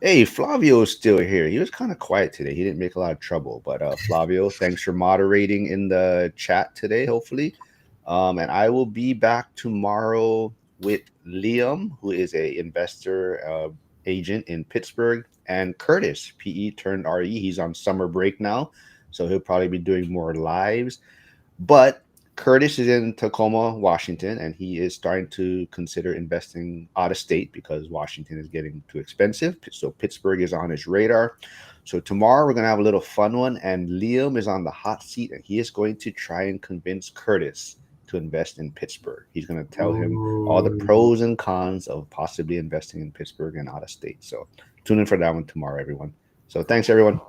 Hey, Flavio's still here. He was kind of quiet today. He didn't make a lot of trouble. But Flavio, thanks for moderating in the chat today, hopefully. And I will be back tomorrow with Liam, who is a investor agent in Pittsburgh, and Curtis, PE turned RE. He's on summer break now, so he'll probably be doing more lives. But Curtis is in Tacoma, Washington, and he is starting to consider investing out of state because Washington is getting too expensive. So Pittsburgh is on his radar. So tomorrow we're going to have a little fun one, and Liam is on the hot seat, and he is going to try and convince Curtis to invest in Pittsburgh. He's going to tell him all the pros and cons of possibly investing in Pittsburgh and out of state. So tune in for that one tomorrow, everyone. So thanks, everyone.